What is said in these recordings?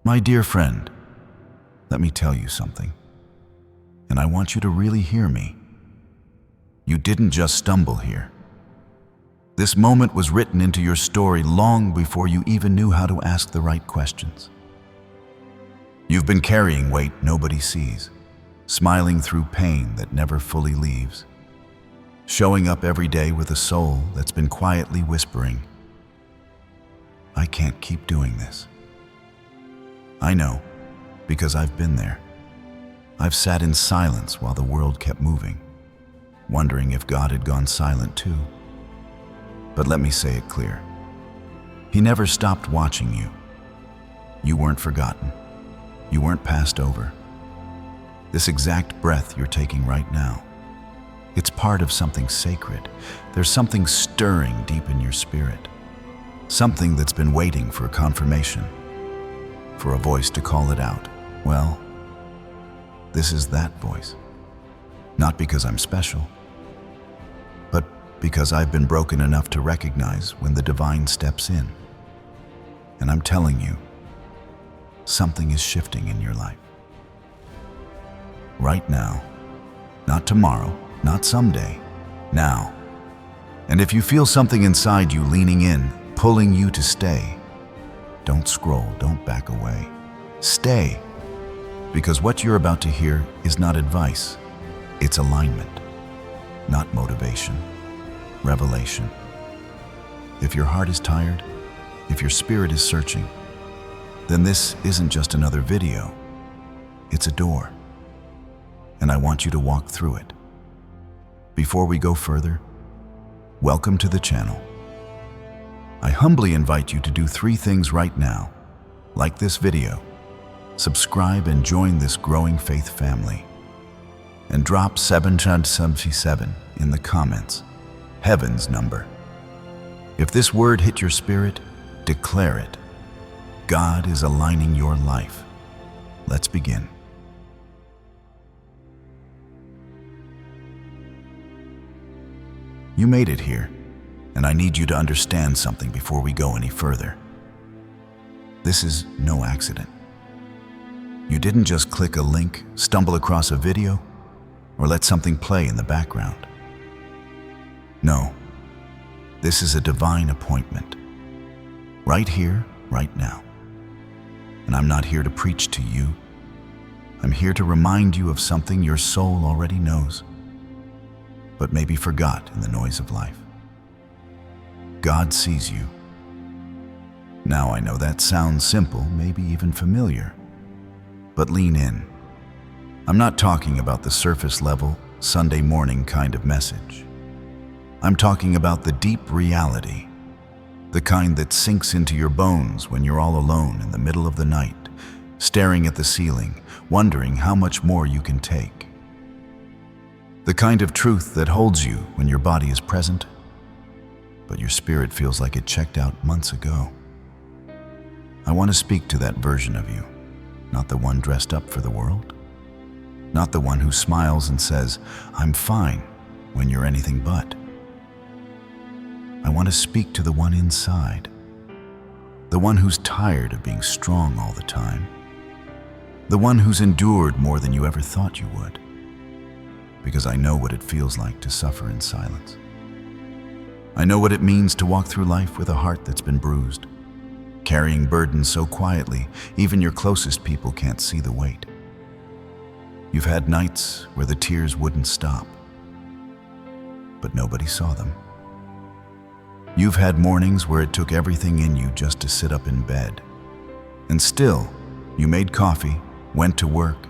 My dear friend, let me tell you something, and I want you to really hear me. You didn't just stumble here. This moment was written into your story long before you even knew how to ask the right questions. You've been carrying weight nobody sees, smiling through pain that never fully leaves, showing up every day with a soul that's been quietly whispering, "I can't keep doing this." I know, because I've been there. I've sat in silence while the world kept moving, wondering if God had gone silent too. But let me say it clear. He never stopped watching you. You weren't forgotten. You weren't passed over. This exact breath you're taking right now, it's part of something sacred. There's something stirring deep in your spirit. Something that's been waiting for confirmation, for a voice to call it out. Well, this is that voice. Not because I'm special, but because I've been broken enough to recognize when the divine steps in. And I'm telling you, something is shifting in your life. Right now. Not tomorrow, not someday. Now. And if you feel something inside you leaning in, pulling you to stay, don't scroll, don't back away. Stay. Because what you're about to hear is not advice. It's alignment. Not motivation. Revelation. If your heart is tired, if your spirit is searching, then this isn't just another video. It's a door. And I want you to walk through it. Before we go further, welcome to the channel. I humbly invite you to do 3 things right now. Like this video, subscribe and join this growing faith family. And drop 777 in the comments, heaven's number. If this word hit your spirit, declare it. God is aligning your life. Let's begin. You made it here, and I need you to understand something before we go any further. This is no accident. You didn't just click a link, stumble across a video, or let something play in the background. No, this is a divine appointment. Right here, right now. And I'm not here to preach to you. I'm here to remind you of something your soul already knows, but maybe forgot in the noise of life. God sees you. Now I know that sounds simple, maybe even familiar, but lean in. I'm not talking about the surface level, Sunday morning kind of message. I'm talking about the deep reality, the kind that sinks into your bones when you're all alone in the middle of the night, staring at the ceiling, wondering how much more you can take. The kind of truth that holds you when your body is present, but your spirit feels like it checked out months ago. I want to speak to that version of you, not the one dressed up for the world, not the one who smiles and says, "I'm fine," when you're anything but. I want to speak to the one inside, the one who's tired of being strong all the time, the one who's endured more than you ever thought you would, because I know what it feels like to suffer in silence. I know what it means to walk through life with a heart that's been bruised, carrying burdens so quietly, even your closest people can't see the weight. You've had nights where the tears wouldn't stop, but nobody saw them. You've had mornings where it took everything in you just to sit up in bed. And still, you made coffee, went to work,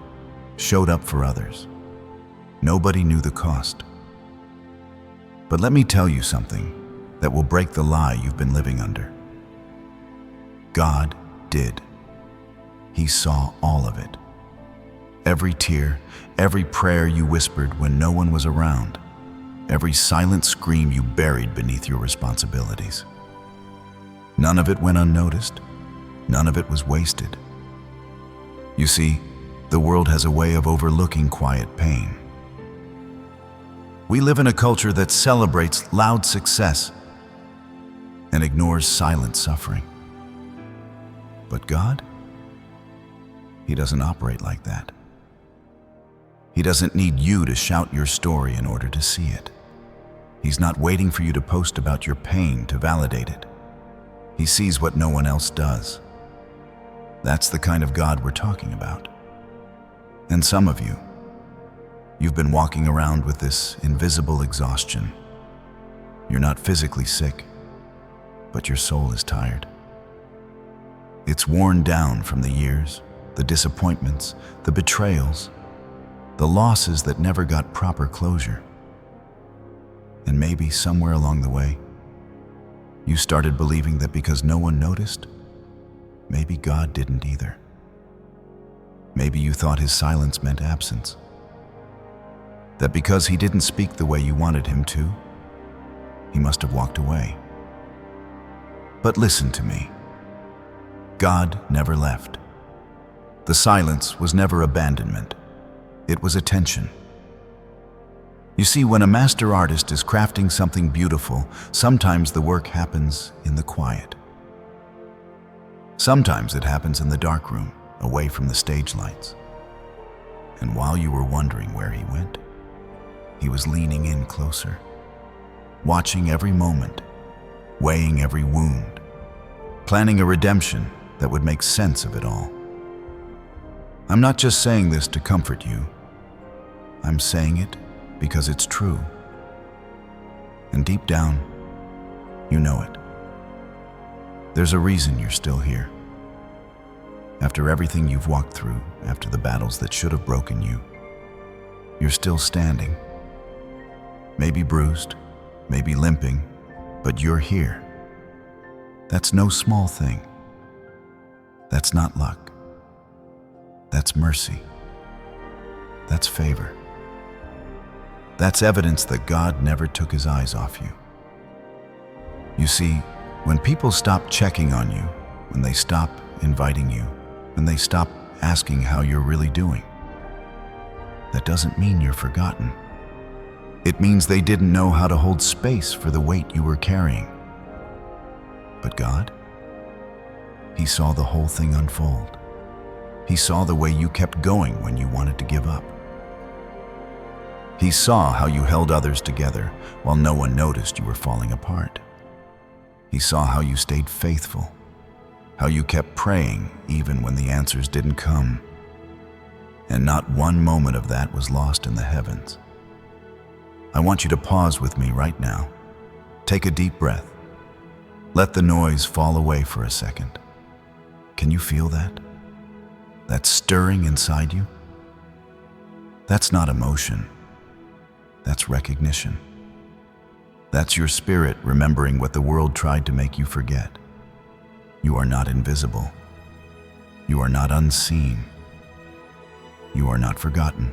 showed up for others. Nobody knew the cost. But let me tell you something that will break the lie you've been living under. God did. He saw all of it. Every tear, every prayer you whispered when no one was around, every silent scream you buried beneath your responsibilities. None of it went unnoticed. None of it was wasted. You see, the world has a way of overlooking quiet pain. We live in a culture that celebrates loud success and ignores silent suffering. But God? He doesn't operate like that. He doesn't need you to shout your story in order to see it. He's not waiting for you to post about your pain to validate it. He sees what no one else does. That's the kind of God we're talking about. And some of you, you've been walking around with this invisible exhaustion. You're not physically sick, but your soul is tired. It's worn down from the years, the disappointments, the betrayals, the losses that never got proper closure. And maybe somewhere along the way, you started believing that because no one noticed, maybe God didn't either. Maybe you thought his silence meant absence. That because he didn't speak the way you wanted him to, he must have walked away. But listen to me. God never left. The silence was never abandonment. It was attention. You see, when a master artist is crafting something beautiful, sometimes the work happens in the quiet. Sometimes it happens in the dark room, away from the stage lights. And while you were wondering where he went, he was leaning in closer, watching every moment, weighing every wound, planning a redemption that would make sense of it all. I'm not just saying this to comfort you. I'm saying it because it's true. And deep down, you know it. There's a reason you're still here. After everything you've walked through, after the battles that should have broken you, you're still standing. Maybe bruised, maybe limping, but you're here. That's no small thing. That's not luck. That's mercy. That's favor. That's evidence that God never took his eyes off you. You see, when people stop checking on you, when they stop inviting you, when they stop asking how you're really doing, that doesn't mean you're forgotten. It means they didn't know how to hold space for the weight you were carrying. But God, he saw the whole thing unfold. He saw the way you kept going when you wanted to give up. He saw how you held others together while no one noticed you were falling apart. He saw how you stayed faithful, how you kept praying even when the answers didn't come. And not one moment of that was lost in the heavens. I want you to pause with me right now. Take a deep breath. Let the noise fall away for a second. Can you feel that? That stirring inside you? That's not emotion. That's recognition. That's your spirit remembering what the world tried to make you forget. You are not invisible. You are not unseen. You are not forgotten.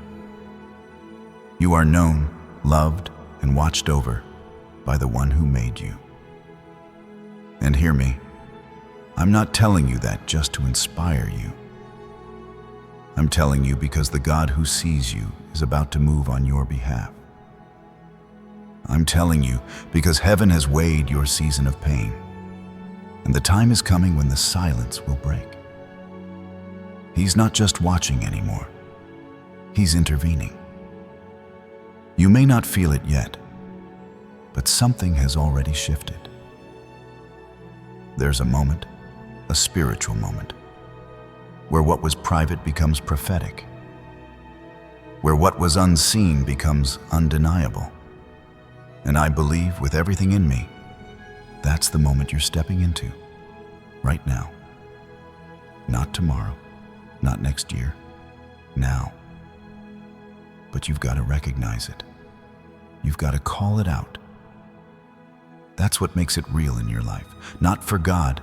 You are known, loved, and watched over by the one who made you. And hear me, I'm not telling you that just to inspire you. I'm telling you because the God who sees you is about to move on your behalf. I'm telling you because heaven has weighed your season of pain, and the time is coming when the silence will break. He's not just watching anymore. He's intervening. You may not feel it yet, but something has already shifted. There's a moment, a spiritual moment, where what was private becomes prophetic, where what was unseen becomes undeniable. And I believe with everything in me, that's the moment you're stepping into, right now. Not tomorrow, not next year, now. But you've got to recognize it. You've got to call it out. That's what makes it real in your life. Not for God,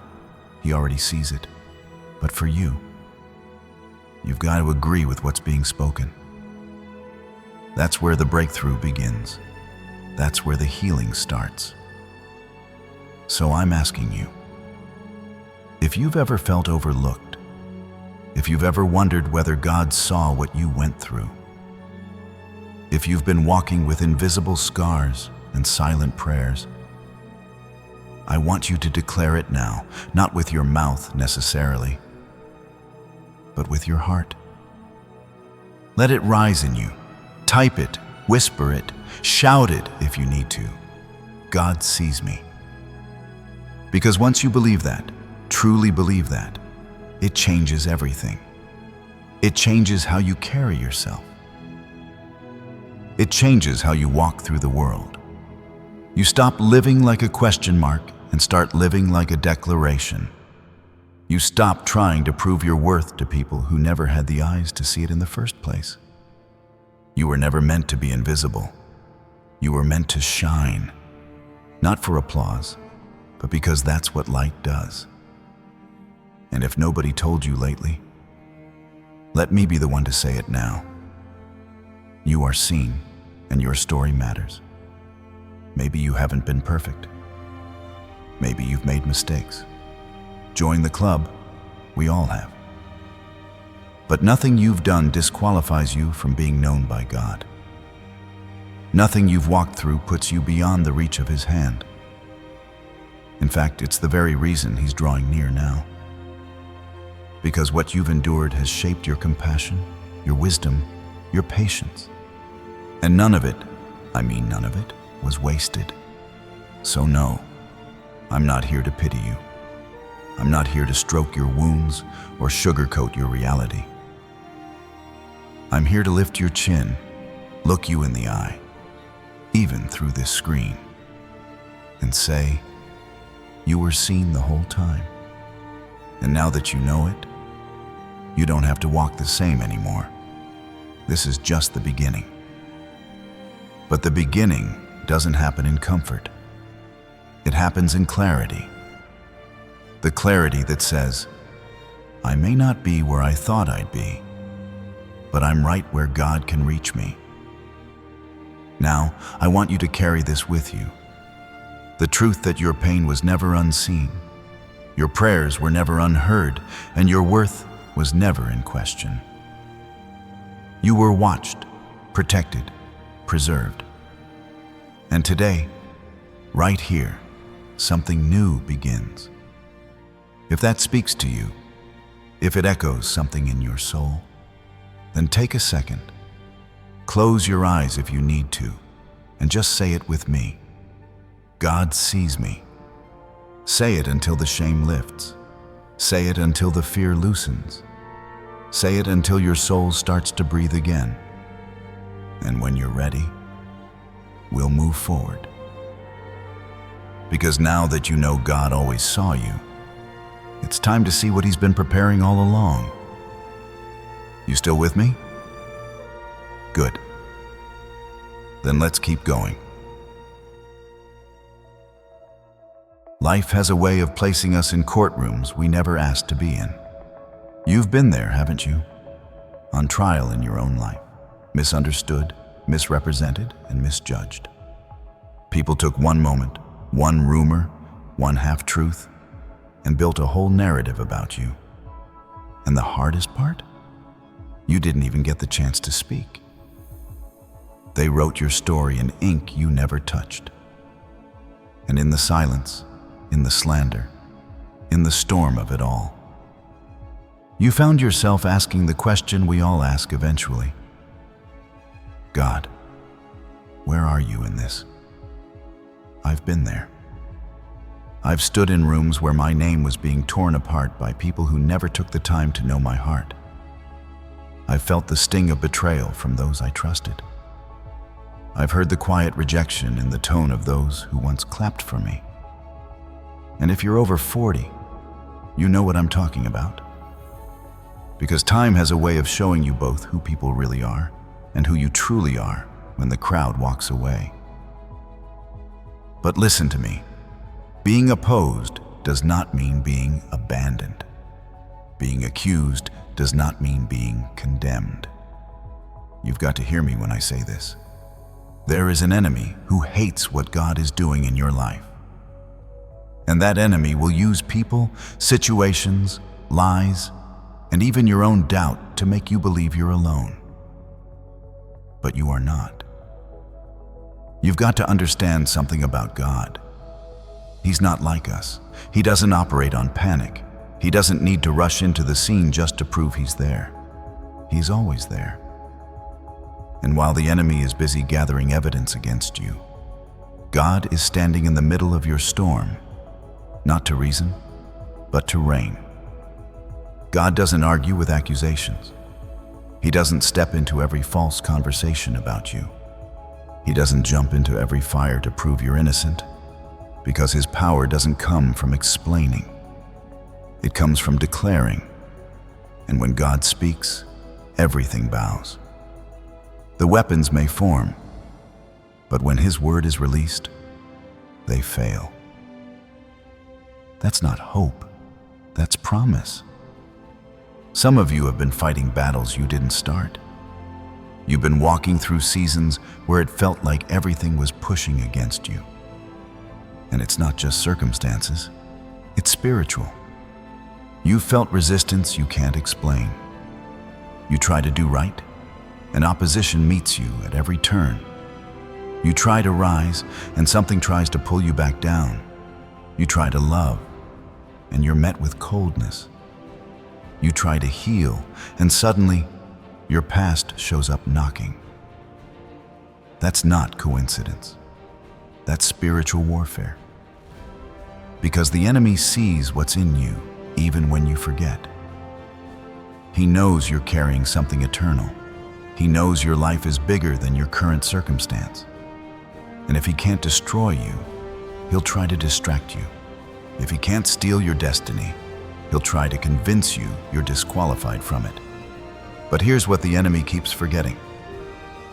he already sees it, but for you. You've got to agree with what's being spoken. That's where the breakthrough begins. That's where the healing starts. So I'm asking you, if you've ever felt overlooked, if you've ever wondered whether God saw what you went through, if you've been walking with invisible scars and silent prayers, I want you to declare it now, not with your mouth necessarily, but with your heart. Let it rise in you. Type it, whisper it, shout it if you need to. God sees me. Because once you believe that, truly believe that, it changes everything. It changes how you carry yourself. It changes how you walk through the world. You stop living like a question mark and start living like a declaration. You stop trying to prove your worth to people who never had the eyes to see it in the first place. You were never meant to be invisible. You were meant to shine, not for applause, but because that's what light does. And if nobody told you lately, let me be the one to say it now. You are seen, and your story matters. Maybe you haven't been perfect. Maybe you've made mistakes. Join the club. We all have. But nothing you've done disqualifies you from being known by God. Nothing you've walked through puts you beyond the reach of His hand. In fact, it's the very reason He's drawing near now. Because what you've endured has shaped your compassion, your wisdom, your patience. And none of it, none of it, was wasted. So no, I'm not here to pity you. I'm not here to stroke your wounds or sugarcoat your reality. I'm here to lift your chin, look you in the eye, even through this screen, and say, you were seen the whole time. And now that you know it, you don't have to walk the same anymore. This is just the beginning. But the beginning doesn't happen in comfort. It happens in clarity. The clarity that says, I may not be where I thought I'd be, but I'm right where God can reach me. Now, I want you to carry this with you. The truth that your pain was never unseen, your prayers were never unheard, and your worth was never in question. You were watched, protected, preserved. And today, right here, something new begins. If that speaks to you, if it echoes something in your soul, then take a second. Close your eyes if you need to, and just say it with me. God sees me. Say it until the shame lifts. Say it until the fear loosens. Say it until your soul starts to breathe again. And when you're ready, we'll move forward. Because now that you know God always saw you, it's time to see what He's been preparing all along. You still with me? Good. Then let's keep going. Life has a way of placing us in courtrooms we never asked to be in. You've been there, haven't you? On trial in your own life, misunderstood, misrepresented, and misjudged. People took one moment, one rumor, one half-truth, and built a whole narrative about you. And the hardest part? You didn't even get the chance to speak. They wrote your story in ink you never touched. And in the silence, in the slander, in the storm of it all, you found yourself asking the question we all ask eventually. God, where are you in this? I've been there. I've stood in rooms where my name was being torn apart by people who never took the time to know my heart. I've felt the sting of betrayal from those I trusted. I've heard the quiet rejection in the tone of those who once clapped for me. And if you're over 40, you know what I'm talking about. Because time has a way of showing you both who people really are and who you truly are when the crowd walks away. But listen to me. Being opposed does not mean being abandoned. Being accused does not mean being condemned. You've got to hear me when I say this. There is an enemy who hates what God is doing in your life. And that enemy will use people, situations, lies, and even your own doubt to make you believe you're alone. But you are not. You've got to understand something about God. He's not like us. He doesn't operate on panic. He doesn't need to rush into the scene just to prove he's there. He's always there. And while the enemy is busy gathering evidence against you, God is standing in the middle of your storm, not to reason, but to reign. God doesn't argue with accusations. He doesn't step into every false conversation about you. He doesn't jump into every fire to prove you're innocent, because his power doesn't come from explaining. It comes from declaring. And when God speaks, everything bows. The weapons may form, but when his word is released, they fail. That's not hope, that's promise. Some of you have been fighting battles you didn't start. You've been walking through seasons where it felt like everything was pushing against you. And it's not just circumstances, it's spiritual. You felt resistance you can't explain. You try to do right, and opposition meets you at every turn. You try to rise, and something tries to pull you back down. You try to love, and you're met with coldness. You try to heal, and suddenly, your past shows up knocking. That's not coincidence. That's spiritual warfare. Because the enemy sees what's in you, even when you forget. He knows you're carrying something eternal. He knows your life is bigger than your current circumstance. And if he can't destroy you, he'll try to distract you. If he can't steal your destiny, he'll try to convince you you're disqualified from it. But here's what the enemy keeps forgetting.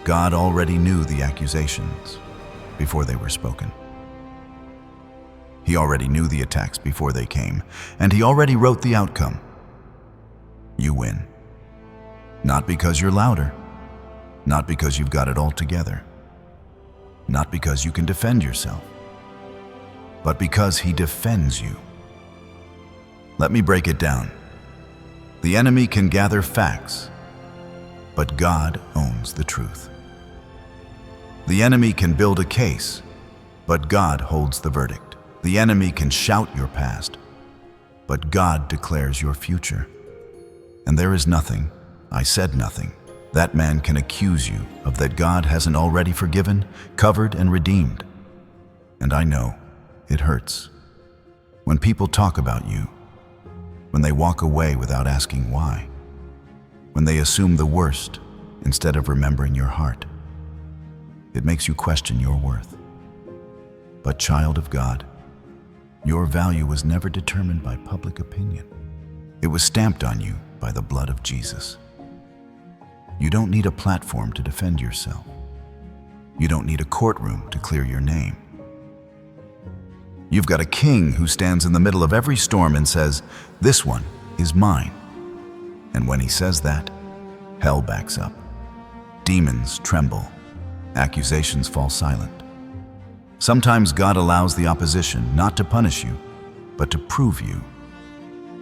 God already knew the accusations before they were spoken. He already knew the attacks before they came, and he already wrote the outcome. You win. Not because you're louder, not because you've got it all together, not because you can defend yourself, but because he defends you. Let me break it down. The enemy can gather facts, but God owns the truth. The enemy can build a case, but God holds the verdict. The enemy can shout your past, but God declares your future. And there is nothing, I said nothing, that man can accuse you of that God hasn't already forgiven, covered, and redeemed. And I know it hurts when people talk about you, when they walk away without asking why, when they assume the worst instead of remembering your heart. It makes you question your worth. But child of God, your value was never determined by public opinion. It was stamped on you by the blood of Jesus. You don't need a platform to defend yourself. You don't need a courtroom to clear your name. You've got a king who stands in the middle of every storm and says, "This one is mine." And when he says that, hell backs up. Demons tremble. Accusations fall silent. Sometimes God allows the opposition not to punish you, but to prove you.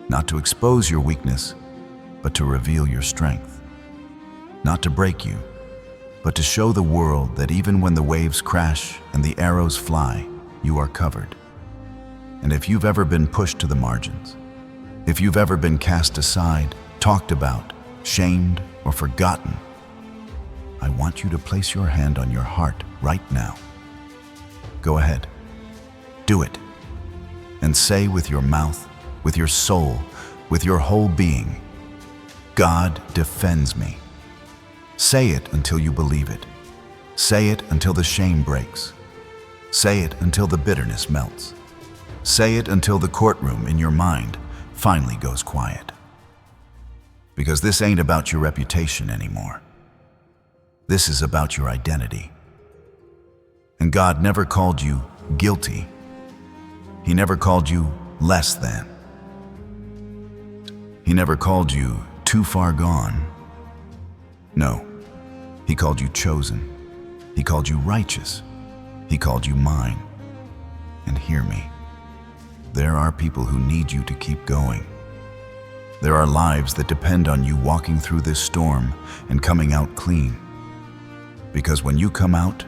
Not to expose your weakness, but to reveal your strength. Not to break you, but to show the world that even when the waves crash and the arrows fly, you are covered. And if you've ever been pushed to the margins, if you've ever been cast aside, talked about, shamed, or forgotten, I want you to place your hand on your heart right now. Go ahead. Do it. And say with your mouth, with your soul, with your whole being, God defends me. Say it until you believe it. Say it until the shame breaks. Say it until the bitterness melts. Say it until the courtroom in your mind finally goes quiet. Because this ain't about your reputation anymore. This is about your identity. And God never called you guilty. He never called you less than. He never called you too far gone. No, he called you chosen. He called you righteous. He called you mine. And hear me, there are people who need you to keep going. There are lives that depend on you walking through this storm and coming out clean. Because when you come out,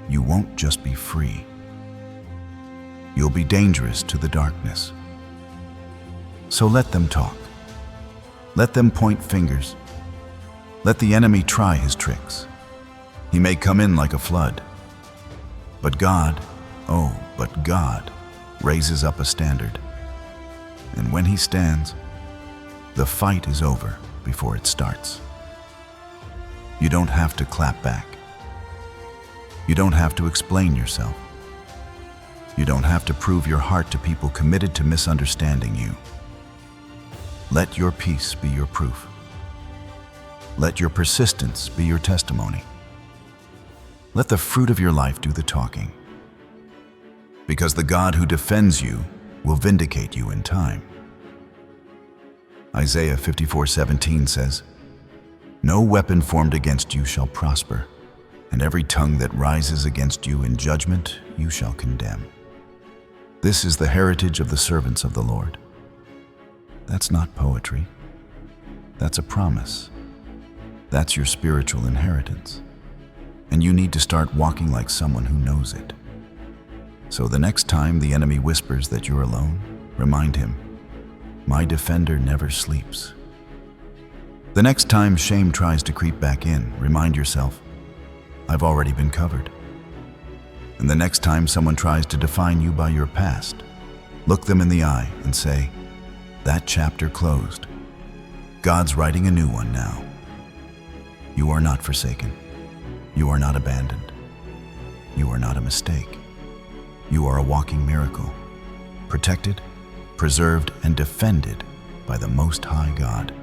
you won't just be free. You'll be dangerous to the darkness. So let them talk. Let them point fingers. Let the enemy try his tricks. He may come in like a flood. But God, but God raises up a standard. And when he stands, the fight is over before it starts. You don't have to clap back. You don't have to explain yourself. You don't have to prove your heart to people committed to misunderstanding you. Let your peace be your proof. Let your persistence be your testimony. Let the fruit of your life do the talking. Because the God who defends you will vindicate you in time. Isaiah 54:17 says, "No weapon formed against you shall prosper, and every tongue that rises against you in judgment you shall condemn." This is the heritage of the servants of the Lord. That's not poetry. That's a promise. That's your spiritual inheritance. And you need to start walking like someone who knows it. So the next time the enemy whispers that you're alone, remind him, "My defender never sleeps." The next time shame tries to creep back in, remind yourself, "I've already been covered." And the next time someone tries to define you by your past, look them in the eye and say, "That chapter closed. God's writing a new one now." You are not forsaken. You are not abandoned. You are not a mistake. You are a walking miracle, protected, preserved, and defended by the Most High God.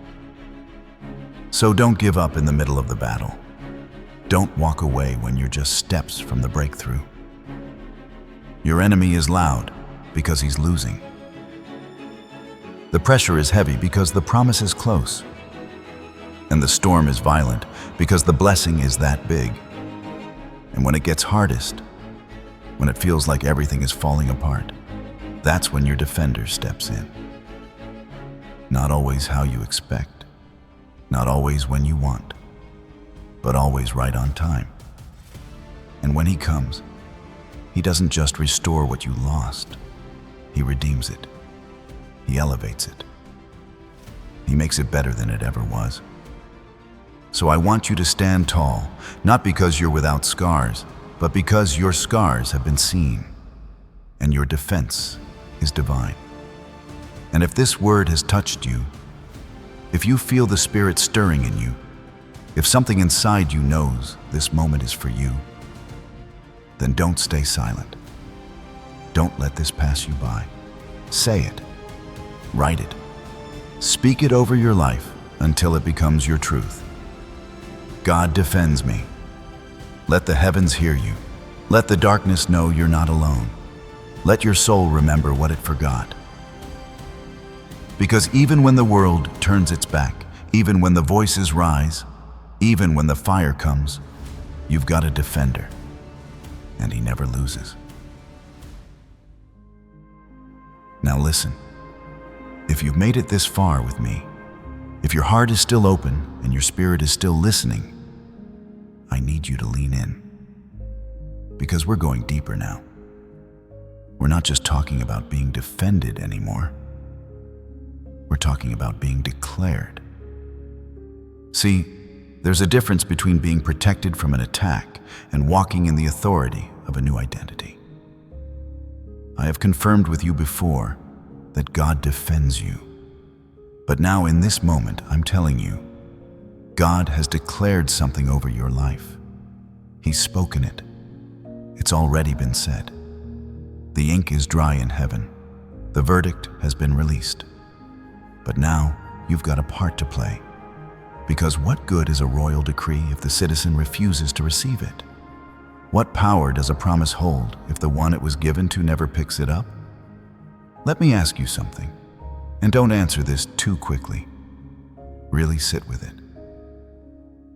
So don't give up in the middle of the battle. Don't walk away when you're just steps from the breakthrough. Your enemy is loud because he's losing. The pressure is heavy because the promise is close. And the storm is violent because the blessing is that big. And when it gets hardest, when it feels like everything is falling apart, that's when your defender steps in. Not always how you expect, not always when you want, but always right on time. And when he comes, he doesn't just restore what you lost, he redeems it. He elevates it. He makes it better than it ever was. So I want you to stand tall, not because you're without scars, but because your scars have been seen, and your defense is divine. And if this word has touched you, if you feel the Spirit stirring in you, if something inside you knows this moment is for you, then don't stay silent. Don't let this pass you by. Say it. Write it. Speak it over your life until it becomes your truth. God defends me. Let the heavens hear you. Let the darkness know you're not alone. Let your soul remember what it forgot. Because even when the world turns its back, even when the voices rise, even when the fire comes, you've got a defender, and he never loses. Now listen, if you've made it this far with me, if your heart is still open and your spirit is still listening, I need you to lean in. Because we're going deeper now. We're not just talking about being defended anymore. We're talking about being declared. See, there's a difference between being protected from an attack and walking in the authority of a new identity. I have confirmed with you before that God defends you. But now in this moment, I'm telling you, God has declared something over your life. He's spoken it. It's already been said. The ink is dry in heaven. The verdict has been released. But now you've got a part to play. Because what good is a royal decree if the citizen refuses to receive it? What power does a promise hold if the one it was given to never picks it up? Let me ask you something, and don't answer this too quickly. Really sit with it.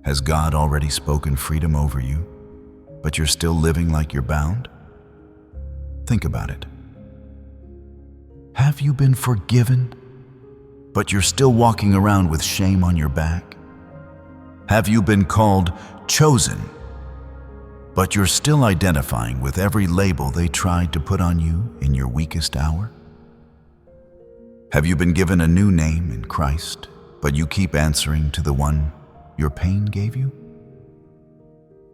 Has God already spoken freedom over you, but you're still living like you're bound? Think about it. Have you been forgiven, but you're still walking around with shame on your back? Have you been called chosen, but you're still identifying with every label they tried to put on you in your weakest hour? Have you been given a new name in Christ, but you keep answering to the one your pain gave you?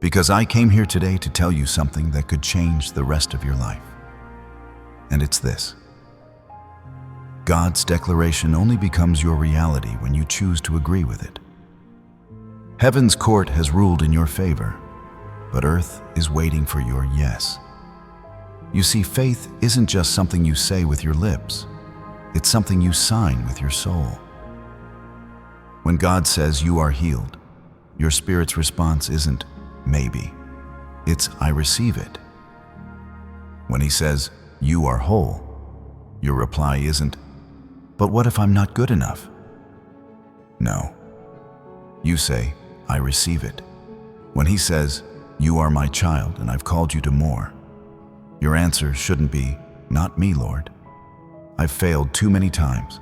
Because I came here today to tell you something that could change the rest of your life. And it's this: God's declaration only becomes your reality when you choose to agree with it. Heaven's court has ruled in your favor, but earth is waiting for your yes. You see, faith isn't just something you say with your lips. It's something you sign with your soul. When God says you are healed, your spirit's response isn't maybe. It's I receive it. When He says you are whole, your reply isn't, but what if I'm not good enough? No. You say, I receive it. When He says, you are my child and I've called you to more, your answer shouldn't be, not me, Lord. I've failed too many times.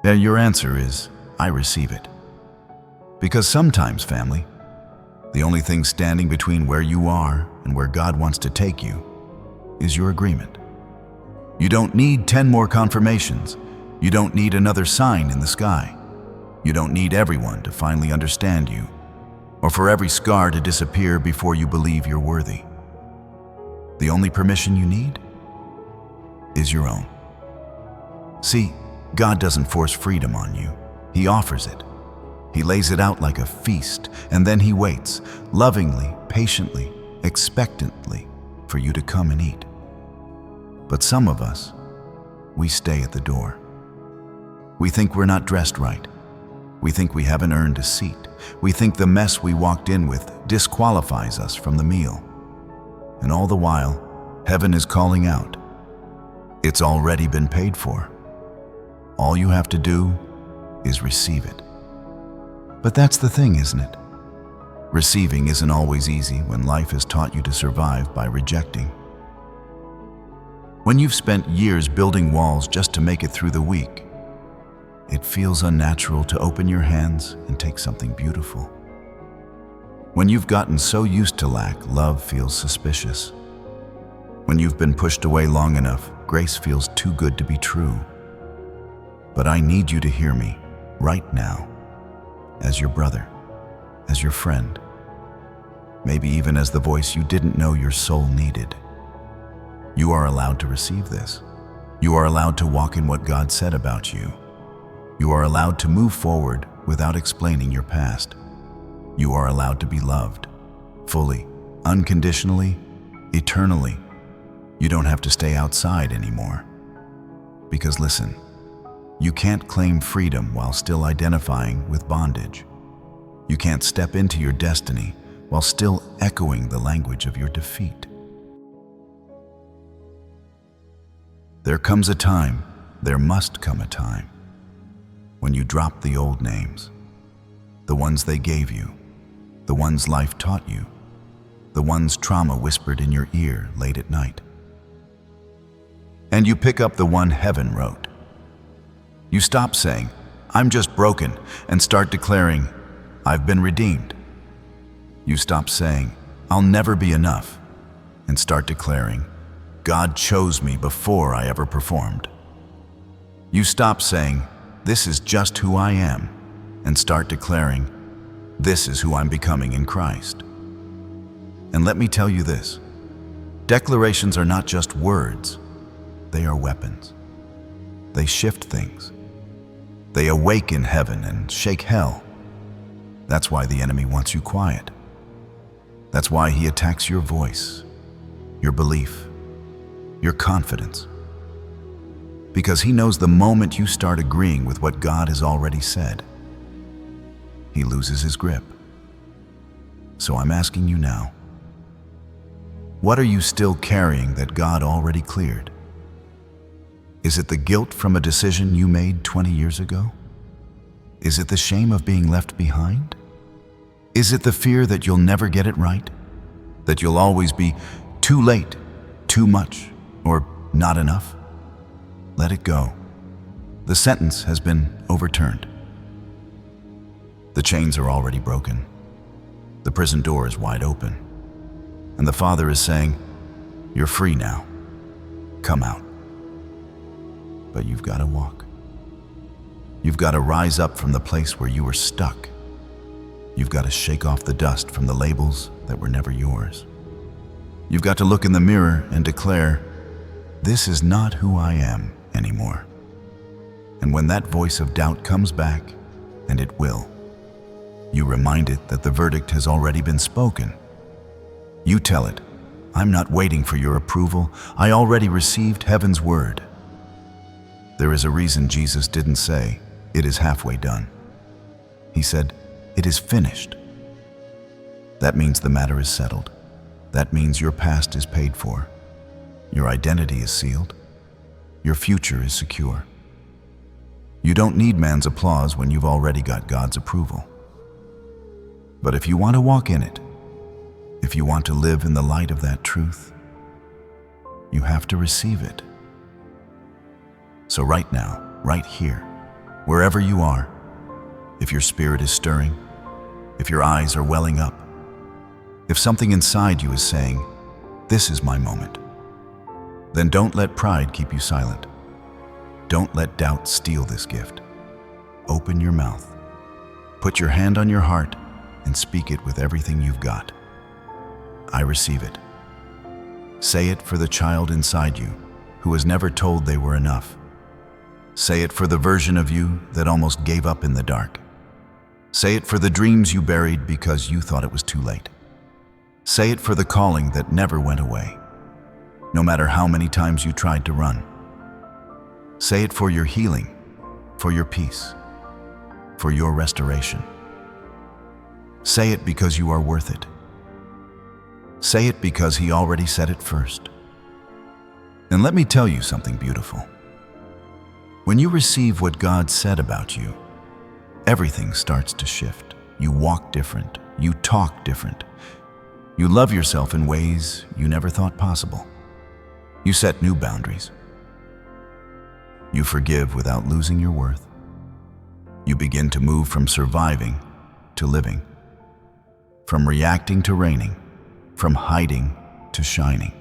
Your answer is, I receive it. Because sometimes, family, the only thing standing between where you are and where God wants to take you is your agreement. You don't need 10 more confirmations. You don't need another sign in the sky. You don't need everyone to finally understand you, or for every scar to disappear before you believe you're worthy. The only permission you need is your own. See, God doesn't force freedom on you. He offers it. He lays it out like a feast, and then He waits, lovingly, patiently, expectantly, for you to come and eat. But some of us, we stay at the door. We think we're not dressed right. We think we haven't earned a seat. We think the mess we walked in with disqualifies us from the meal. And all the while, heaven is calling out. It's already been paid for. All you have to do is receive it. But that's the thing, isn't it? Receiving isn't always easy when life has taught you to survive by rejecting. When you've spent years building walls just to make it through the week, it feels unnatural to open your hands and take something beautiful. When you've gotten so used to lack, love feels suspicious. When you've been pushed away long enough, grace feels too good to be true. But I need you to hear me right now, as your brother, as your friend, maybe even as the voice you didn't know your soul needed. You are allowed to receive this. You are allowed to walk in what God said about you. You are allowed to move forward without explaining your past. You are allowed to be loved, fully, unconditionally, eternally. You don't have to stay outside anymore. Because listen, you can't claim freedom while still identifying with bondage. You can't step into your destiny while still echoing the language of your defeat. There comes a time, there must come a time, when you drop the old names, the ones they gave you, the ones life taught you, the ones trauma whispered in your ear late at night. And you pick up the one heaven wrote. You stop saying, I'm just broken, and start declaring, I've been redeemed. You stop saying, I'll never be enough, and start declaring, God chose me before I ever performed. You stop saying, this is just who I am, and start declaring, this is who I'm becoming in Christ. And let me tell you this, declarations are not just words, they are weapons. They shift things. They awaken heaven and shake hell. That's why the enemy wants you quiet. That's why he attacks your voice, your belief, your confidence. Because he knows the moment you start agreeing with what God has already said, he loses his grip. So I'm asking you now, what are you still carrying that God already cleared? Is it the guilt from a decision you made 20 years ago? Is it the shame of being left behind? Is it the fear that you'll never get it right? That you'll always be too late, too much, or not enough? Let it go. The sentence has been overturned. The chains are already broken. The prison door is wide open. And the Father is saying, you're free now. Come out. but you've got to walk. You've got to rise up from the place where you were stuck. You've got to shake off the dust from the labels that were never yours. You've got to look in the mirror and declare, "This is not who I am anymore." And when that voice of doubt comes back, and it will, you remind it that the verdict has already been spoken. You tell it, "I'm not waiting for your approval. I already received heaven's word." There is a reason Jesus didn't say, "It is halfway done." He said, "It is finished." That means the matter is settled. That means your past is paid for. Your identity is sealed. Your future is secure. You don't need man's applause when you've already got God's approval. But if you want to walk in it, if you want to live in the light of that truth, you have to receive it. So right now, right here, wherever you are, if your spirit is stirring, if your eyes are welling up, if something inside you is saying, "This is my moment," then don't let pride keep you silent. Don't let doubt steal this gift. Open your mouth, put your hand on your heart, and speak it with everything you've got. I receive it. Say it for the child inside you who was never told they were enough. Say it for the version of you that almost gave up in the dark. Say it for the dreams you buried because you thought it was too late. Say it for the calling that never went away, no matter how many times you tried to run. Say it for your healing, for your peace, for your restoration. Say it because you are worth it. Say it because He already said it first. And let me tell you something beautiful. When you receive what God said about you, everything starts to shift. You walk different. You talk different. You love yourself in ways you never thought possible. You set new boundaries. You forgive without losing your worth. You begin to move from surviving to living, from reacting to reigning, from hiding to shining.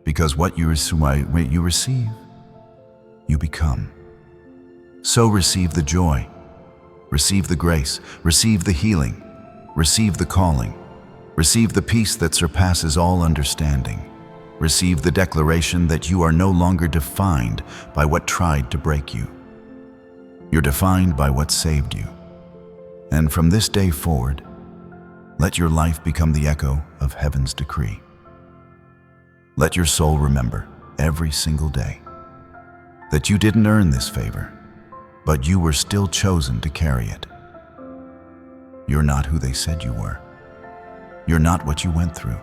Because what you receive, you become. So receive the joy, receive the grace, receive the healing, receive the calling, receive the peace that surpasses all understanding. Receive the declaration that you are no longer defined by what tried to break you. You're defined by what saved you. And from this day forward, let your life become the echo of heaven's decree. Let your soul remember every single day that you didn't earn this favor, but you were still chosen to carry it. You're not who they said you were. You're not what you went through.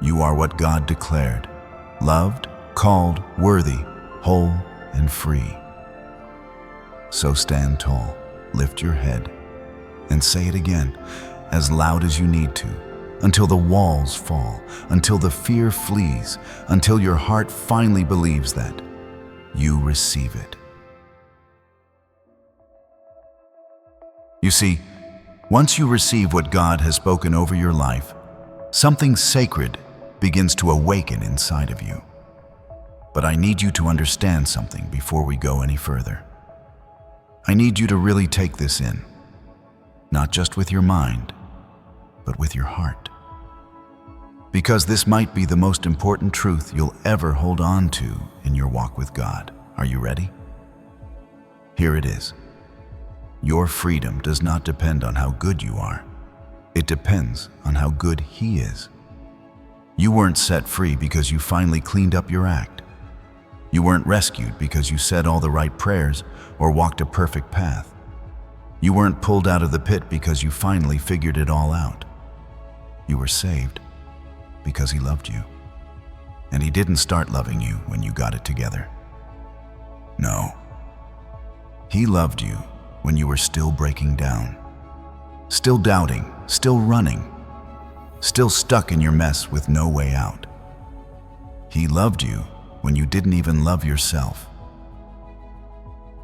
You are what God declared, loved, called, worthy, whole, and free. So stand tall, lift your head, and say it again, as loud as you need to, until the walls fall, until the fear flees, until your heart finally believes that you receive it. You see, once you receive what God has spoken over your life, something sacred begins to awaken inside of you. But I need you to understand something before we go any further. I need you to really take this in, not just with your mind, but with your heart. Because this might be the most important truth you'll ever hold on to in your walk with God. Are you ready? Here it is. Your freedom does not depend on how good you are. It depends on how good He is. You weren't set free because you finally cleaned up your act. You weren't rescued because you said all the right prayers or walked a perfect path. You weren't pulled out of the pit because you finally figured it all out. You were saved because He loved you. And He didn't start loving you when you got it together. No. He loved you when you were still breaking down, still doubting, still running, still stuck in your mess with no way out. He loved you when you didn't even love yourself.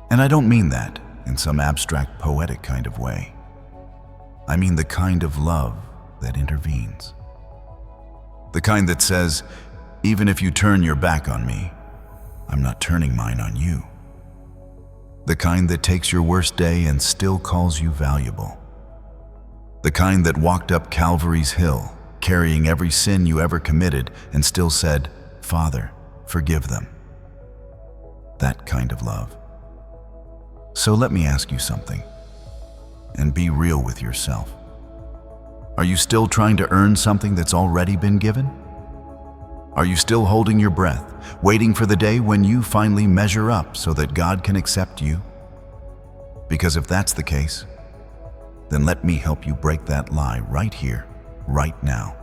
And I don't mean that in some abstract, poetic kind of way. I mean the kind of love that intervenes. The kind that says, even if you turn your back on me, I'm not turning mine on you. The kind that takes your worst day and still calls you valuable. The kind that walked up Calvary's hill, carrying every sin you ever committed, and still said, "Father, forgive them." That kind of love. So let me ask you something, and be real with yourself. Are you still trying to earn something that's already been given? Are you still holding your breath, waiting for the day when you finally measure up so that God can accept you? Because if that's the case, then let me help you break that lie right here, right now.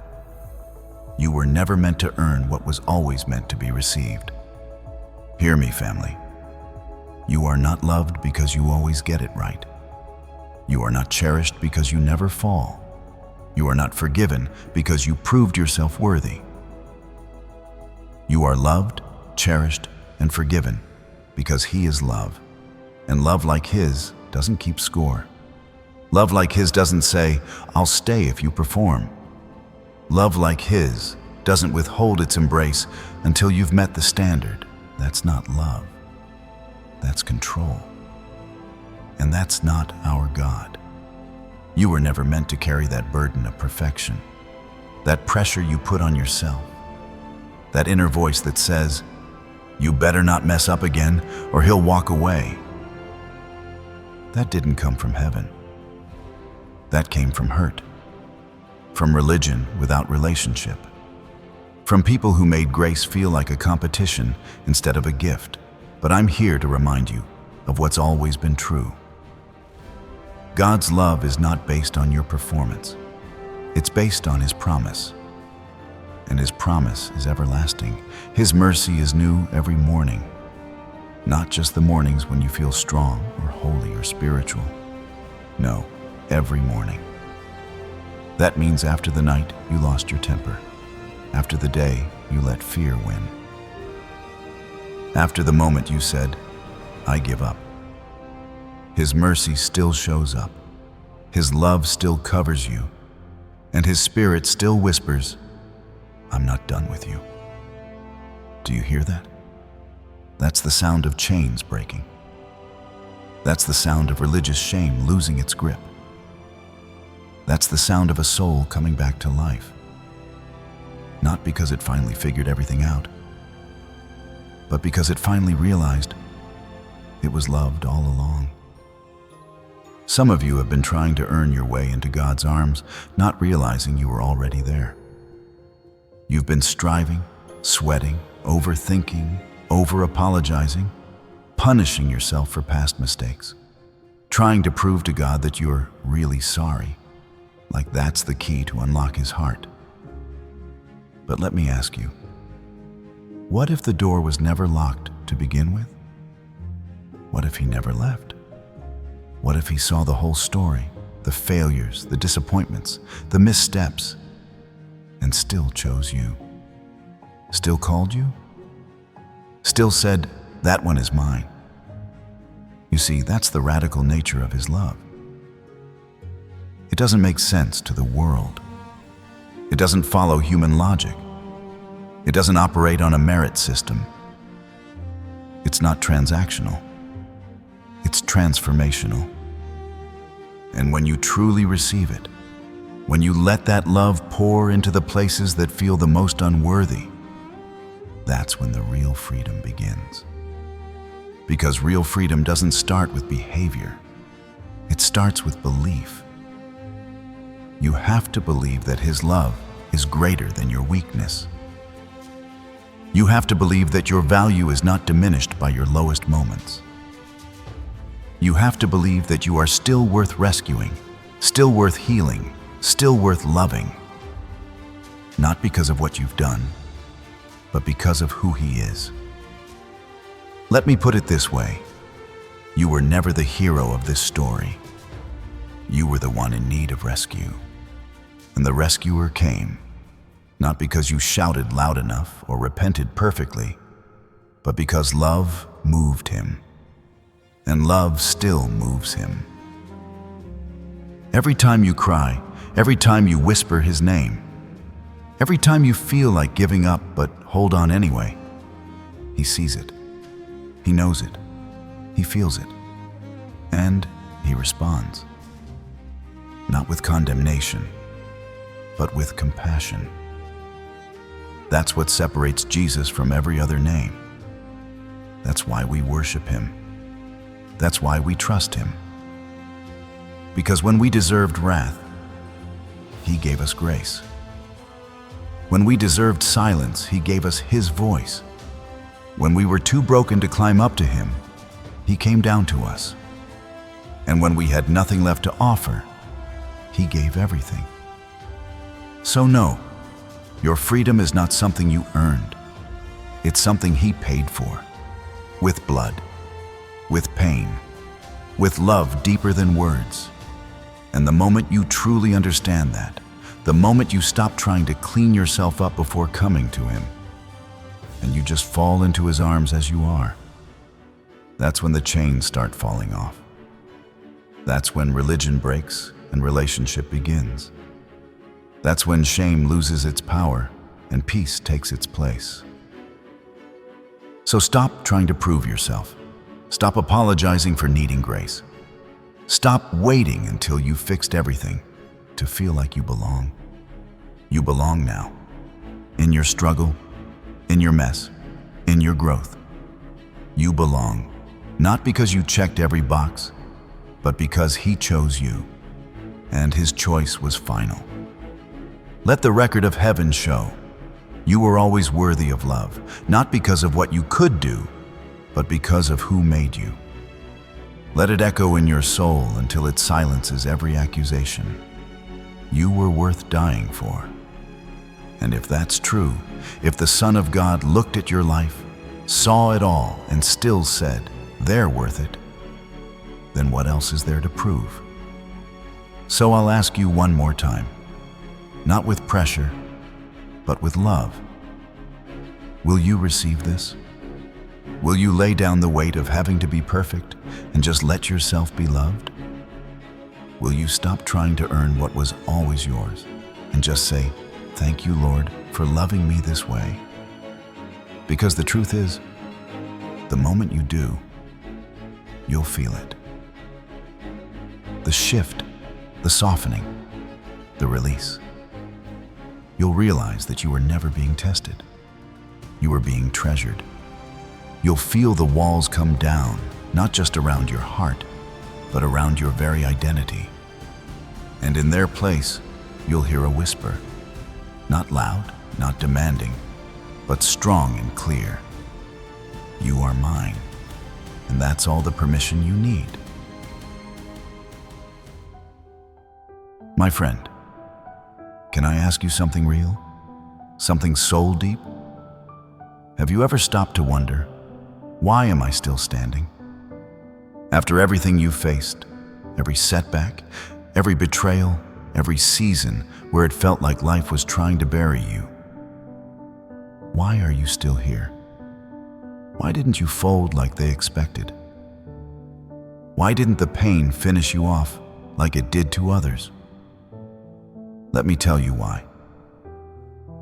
You were never meant to earn what was always meant to be received. Hear me, family. You are not loved because you always get it right. You are not cherished because you never fall. You are not forgiven because you proved yourself worthy. You are loved, cherished, and forgiven because He is love. And love like His doesn't keep score. Love like His doesn't say, "I'll stay if you perform." Love like His doesn't withhold its embrace until you've met the standard. That's not love. That's control. And that's not our God. You were never meant to carry that burden of perfection, that pressure you put on yourself, that inner voice that says, "You better not mess up again or He'll walk away." That didn't come from heaven. That came from hurt, from religion without relationship, from people who made grace feel like a competition instead of a gift. But I'm here to remind you of what's always been true. God's love is not based on your performance. It's based on His promise. And His promise is everlasting. His mercy is new every morning. Not just the mornings when you feel strong or holy or spiritual. No, every morning. That means after the night you lost your temper. After the day you let fear win. After the moment you said, "I give up." His mercy still shows up. His love still covers you. And His Spirit still whispers, "I'm not done with you." Do you hear that? That's the sound of chains breaking. That's the sound of religious shame losing its grip. That's the sound of a soul coming back to life. Not because it finally figured everything out, but because it finally realized it was loved all along. Some of you have been trying to earn your way into God's arms, not realizing you were already there. You've been striving, sweating, overthinking, over-apologizing, punishing yourself for past mistakes, trying to prove to God that you're really sorry, like that's the key to unlock His heart. But let me ask you, what if the door was never locked to begin with? What if He never left? What if He saw the whole story, the failures, the disappointments, the missteps, and still chose you? Still called you? Still said, "That one is mine." You see, that's the radical nature of His love. It doesn't make sense to the world. It doesn't follow human logic. It doesn't operate on a merit system. It's not transactional. It's transformational. And when you truly receive it, when you let that love pour into the places that feel the most unworthy, that's when the real freedom begins. Because real freedom doesn't start with behavior. It starts with belief. You have to believe that His love is greater than your weakness. You have to believe that your value is not diminished by your lowest moments. You have to believe that you are still worth rescuing, still worth healing, still worth loving. Not because of what you've done, but because of who He is. Let me put it this way. You were never the hero of this story. You were the one in need of rescue. And the rescuer came, not because you shouted loud enough or repented perfectly, but because love moved Him. And love still moves Him. Every time you cry, every time you whisper His name, every time you feel like giving up but hold on anyway, He sees it. He knows it. He feels it. And he responds. Not with condemnation, but with compassion. That's what separates Jesus from every other name. That's why we worship him. That's why we trust him. Because when we deserved wrath, he gave us grace. When we deserved silence, he gave us his voice. When we were too broken to climb up to him, he came down to us. And when we had nothing left to offer, he gave everything. So no, your freedom is not something you earned. It's something he paid for. With blood, with pain, with love deeper than words. And the moment you truly understand that, the moment you stop trying to clean yourself up before coming to him, and you just fall into his arms as you are, that's when the chains start falling off. That's when religion breaks and relationship begins. That's when shame loses its power and peace takes its place. So stop trying to prove yourself. Stop apologizing for needing grace. Stop waiting until you've fixed everything to feel like you belong. You belong now. In your struggle, in your mess, in your growth. You belong, not because you checked every box, but because he chose you, and his choice was final. Let the record of heaven show you were always worthy of love, not because of what you could do, but because of who made you. Let it echo in your soul until it silences every accusation. You were worth dying for. And if that's true, if the Son of God looked at your life, saw it all, and still said, they're worth it, then what else is there to prove? So I'll ask you one more time, not with pressure, but with love. Will you receive this? Will you lay down the weight of having to be perfect and just let yourself be loved? Will you stop trying to earn what was always yours and just say, thank you, Lord, for loving me this way? Because the truth is, the moment you do, you'll feel it. The shift, the softening, the release. You'll realize that you were never being tested. You were being treasured. You'll feel the walls come down, not just around your heart, but around your very identity. And in their place, you'll hear a whisper, not loud, not demanding, but strong and clear. You are mine, and that's all the permission you need. My friend, can I ask you something real? Something soul deep? Have you ever stopped to wonder, why am I still standing? After everything you've faced, every setback, every betrayal, every season where it felt like life was trying to bury you, why are you still here? Why didn't you fold like they expected? Why didn't the pain finish you off like it did to others? Let me tell you why.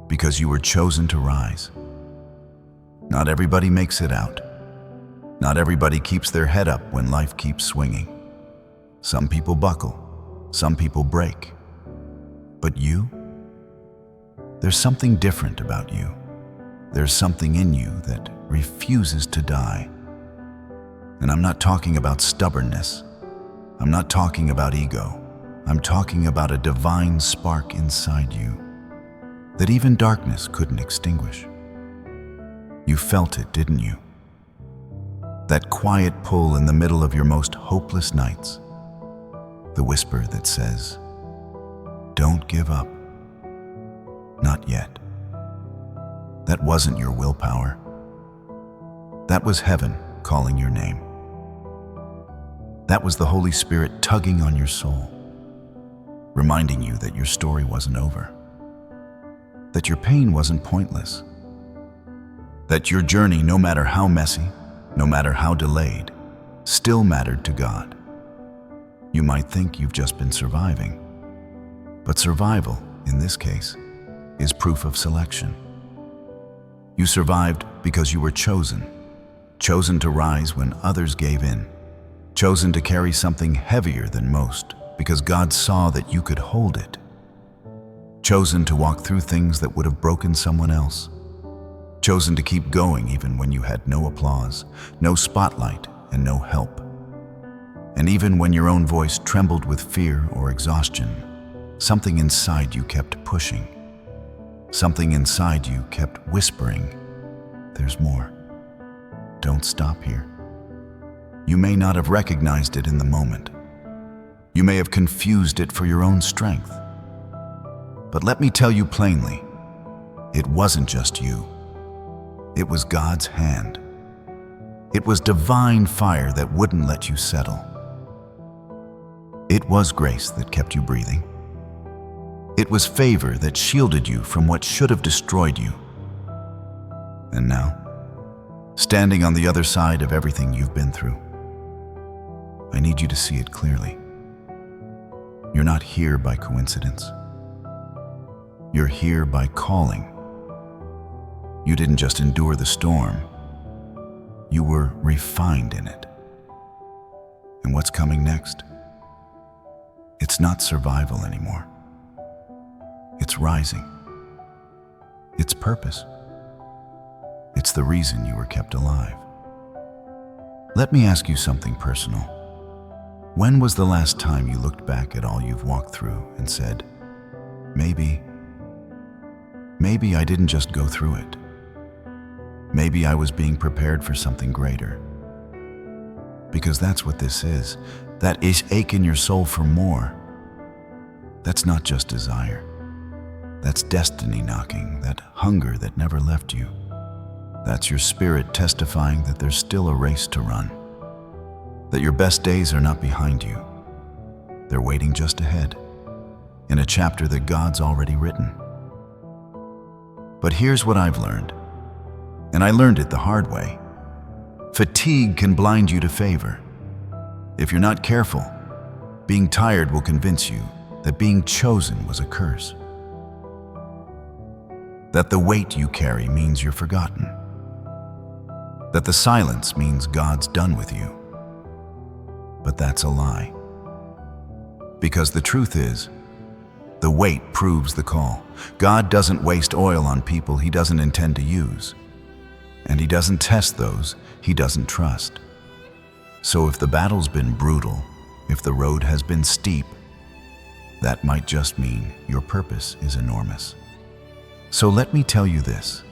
Because you were chosen to rise. Not everybody makes it out. Not everybody keeps their head up when life keeps swinging. Some people buckle, some people break. But you? There's something different about you. There's something in you that refuses to die. And I'm not talking about stubbornness. I'm not talking about ego. I'm talking about a divine spark inside you that even darkness couldn't extinguish. You felt it, didn't you? That quiet pull in the middle of your most hopeless nights. The whisper that says, don't give up. Not yet. That wasn't your willpower. That was heaven calling your name. That was the Holy Spirit tugging on your soul, reminding you that your story wasn't over, that your pain wasn't pointless, that your journey, no matter how messy, no matter how delayed, still mattered to God. You might think you've just been surviving, but survival, in this case, is proof of selection. You survived because you were chosen, chosen to rise when others gave in, chosen to carry something heavier than most because God saw that you could hold it, chosen to walk through things that would have broken someone else, chosen to keep going even when you had no applause, no spotlight, and no help. And even when your own voice trembled with fear or exhaustion, something inside you kept pushing. Something inside you kept whispering, "There's more. Don't stop here." You may not have recognized it in the moment. You may have confused it for your own strength. But let me tell you plainly, it wasn't just you. It was God's hand. It was divine fire that wouldn't let you settle. It was grace that kept you breathing. It was favor that shielded you from what should have destroyed you. And now, standing on the other side of everything you've been through, I need you to see it clearly. You're not here by coincidence. You're here by calling. You didn't just endure the storm, you were refined in it. And what's coming next? It's not survival anymore. It's rising. It's purpose. It's the reason you were kept alive. Let me ask you something personal. When was the last time you looked back at all you've walked through and said, maybe I didn't just go through it. Maybe I was being prepared for something greater. Because that's what this is. That ache in your soul for more. That's not just desire. That's destiny knocking, that hunger that never left you. That's your spirit testifying that there's still a race to run. That your best days are not behind you. They're waiting just ahead, in a chapter that God's already written. But here's what I've learned, and I learned it the hard way. Fatigue can blind you to favor. If you're not careful, being tired will convince you that being chosen was a curse. That the weight you carry means you're forgotten. That the silence means God's done with you. But that's a lie. Because the truth is, the weight proves the call. God doesn't waste oil on people He doesn't intend to use. And He doesn't test those He doesn't trust. So if the battle's been brutal, if the road has been steep, that might just mean your purpose is enormous. So let me tell you this,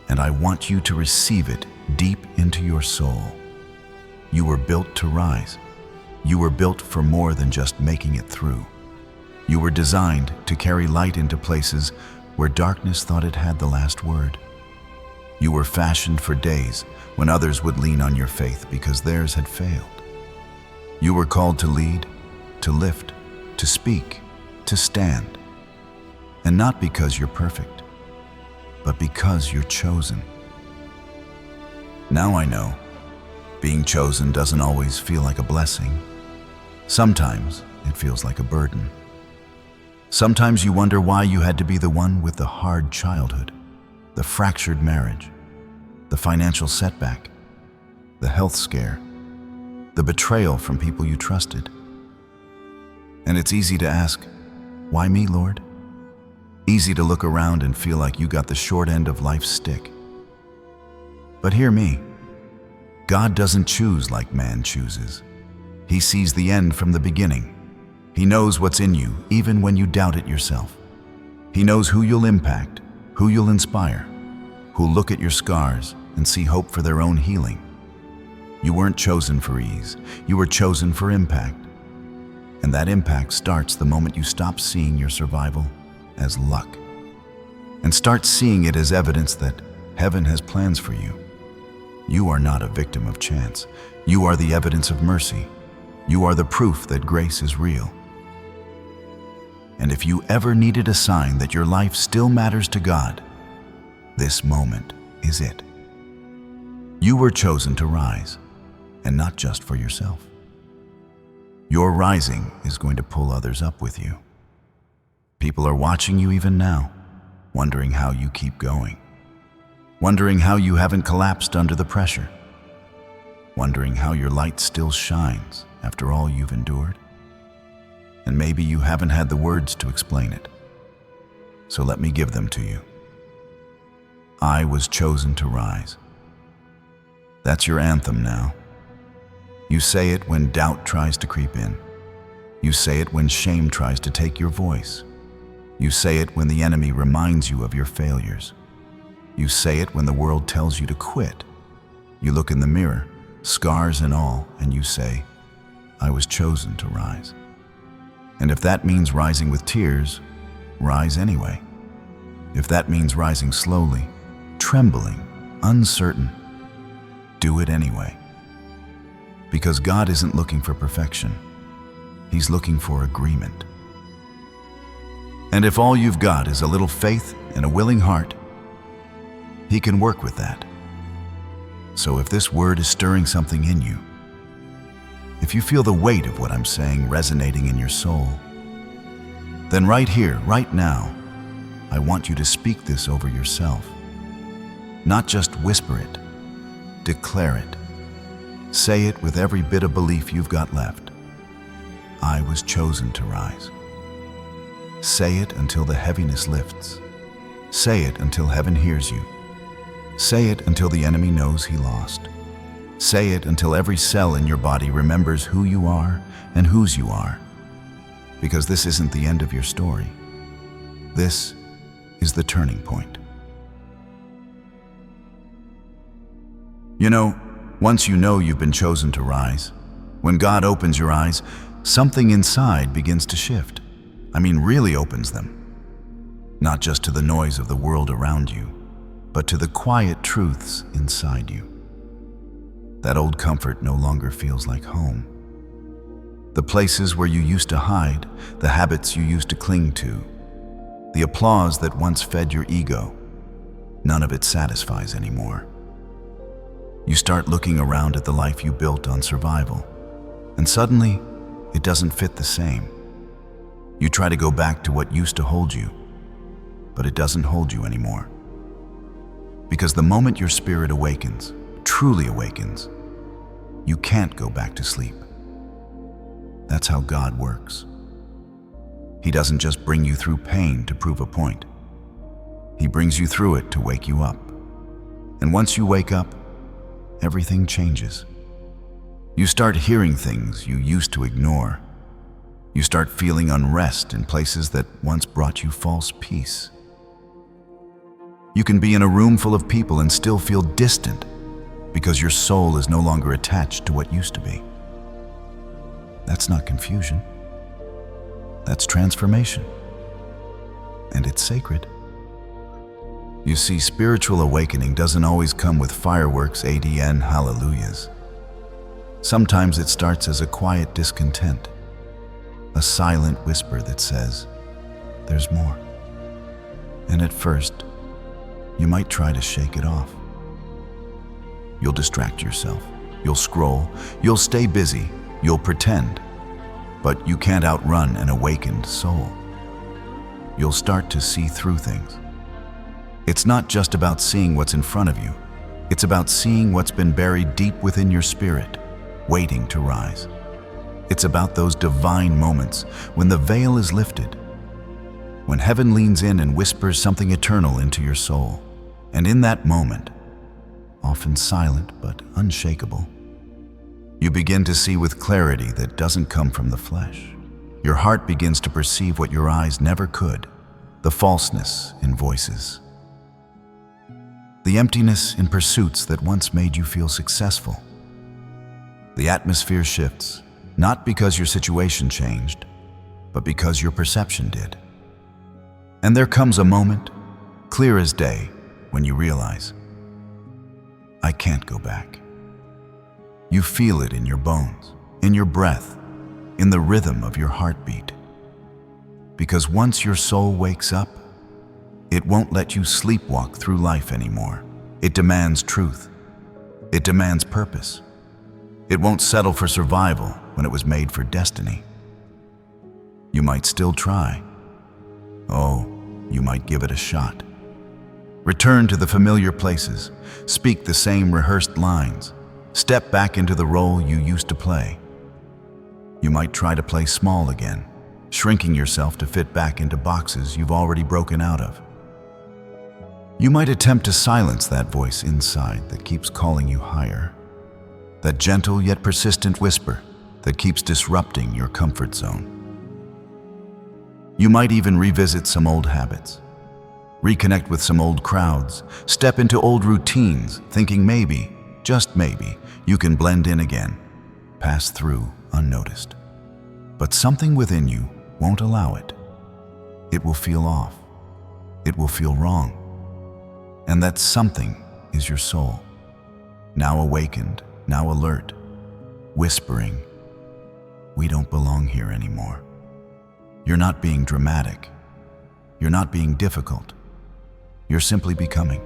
and I want you to receive it deep into your soul. You were built to rise. You were built for more than just making it through. You were designed to carry light into places where darkness thought it had the last word. You were fashioned for days when others would lean on your faith because theirs had failed. You were called to lead, to lift, to speak, to stand. And not because you're perfect, but because you're chosen. Now I know, being chosen doesn't always feel like a blessing. Sometimes it feels like a burden. Sometimes you wonder why you had to be the one with the hard childhood, the fractured marriage, the financial setback, the health scare, the betrayal from people you trusted. And it's easy to ask, why me, Lord? Easy to look around and feel like you got the short end of life's stick. But hear me, God doesn't choose like man chooses. He sees the end from the beginning. He knows what's in you, even when you doubt it yourself. He knows who you'll impact, who you'll inspire, who'll look at your scars and see hope for their own healing. You weren't chosen for ease. You were chosen for impact. And that impact starts the moment you stop seeing your survival as luck and start seeing it as evidence that heaven has plans for you. You are not a victim of chance. You are the evidence of mercy. You are the proof that grace is real. And if you ever needed a sign that your life still matters to God, this moment is it. You were chosen to rise, and not just for yourself. Your rising is going to pull others up with you. People are watching you even now, wondering how you keep going, wondering how you haven't collapsed under the pressure, wondering how your light still shines after all you've endured. And maybe you haven't had the words to explain it. So let me give them to you. I was chosen to rise. That's your anthem now. You say it when doubt tries to creep in. You say it when shame tries to take your voice. You say it when the enemy reminds you of your failures. You say it when the world tells you to quit. You look in the mirror, scars and all, and you say, I was chosen to rise. And if that means rising with tears, rise anyway. If that means rising slowly, trembling, uncertain, do it anyway. Because God isn't looking for perfection. He's looking for agreement. And if all you've got is a little faith and a willing heart, He can work with that. So if this word is stirring something in you, if you feel the weight of what I'm saying resonating in your soul, then right here, right now, I want you to speak this over yourself. Not just whisper it, declare it. Say it with every bit of belief you've got left. I was chosen to rise. Say it until the heaviness lifts. Say it until heaven hears you. Say it until the enemy knows he lost. Say it until every cell in your body remembers who you are and whose you are. Because this isn't the end of your story. This is the turning point. You know, once you know you've been chosen to rise, when God opens your eyes, something inside begins to shift. I mean, really opens them. Not just to the noise of the world around you, but to the quiet truths inside you. That old comfort no longer feels like home. The places where you used to hide, the habits you used to cling to, the applause that once fed your ego, none of it satisfies anymore. You start looking around at the life you built on survival, and suddenly, it doesn't fit the same. You try to go back to what used to hold you, but it doesn't hold you anymore. Because the moment your spirit awakens, truly awakens, you can't go back to sleep. That's how God works. He doesn't just bring you through pain to prove a point. He brings you through it to wake you up. And once you wake up, everything changes. You start hearing things you used to ignore. You start feeling unrest in places that once brought you false peace. You can be in a room full of people and still feel distant because your soul is no longer attached to what used to be. That's not confusion. That's transformation. And it's sacred. You see, spiritual awakening doesn't always come with fireworks, ADN, hallelujahs. Sometimes it starts as a quiet discontent, a silent whisper that says, there's more. And at first, you might try to shake it off. You'll distract yourself. You'll scroll. You'll stay busy. You'll pretend. But you can't outrun an awakened soul. You'll start to see through things. It's not just about seeing what's in front of you. It's about seeing what's been buried deep within your spirit, waiting to rise. It's about those divine moments when the veil is lifted, when heaven leans in and whispers something eternal into your soul. And in that moment, often silent but unshakable, you begin to see with clarity that doesn't come from the flesh. Your heart begins to perceive what your eyes never could, the falseness in voices, the emptiness in pursuits that once made you feel successful. The atmosphere shifts, not because your situation changed, but because your perception did. And there comes a moment, clear as day, when you realize, I can't go back. You feel it in your bones, in your breath, in the rhythm of your heartbeat. Because once your soul wakes up, it won't let you sleepwalk through life anymore. It demands truth. It demands purpose. It won't settle for survival when it was made for destiny. You might still try. Oh, you might give it a shot. Return to the familiar places, speak the same rehearsed lines, Step back into the role you used to play. You might try to play small again, shrinking yourself to fit back into boxes you've already broken out of. You might attempt to silence that voice inside that keeps calling you higher, that gentle yet persistent whisper that keeps disrupting your comfort zone. You might even revisit some old habits, reconnect with some old crowds, step into old routines, thinking maybe, just maybe, you can blend in again, pass through unnoticed. But something within you won't allow it. It will feel off. It will feel wrong. And that something is your soul, now awakened, now alert, whispering, "We don't belong here anymore." You're not being dramatic. You're not being difficult. You're simply becoming.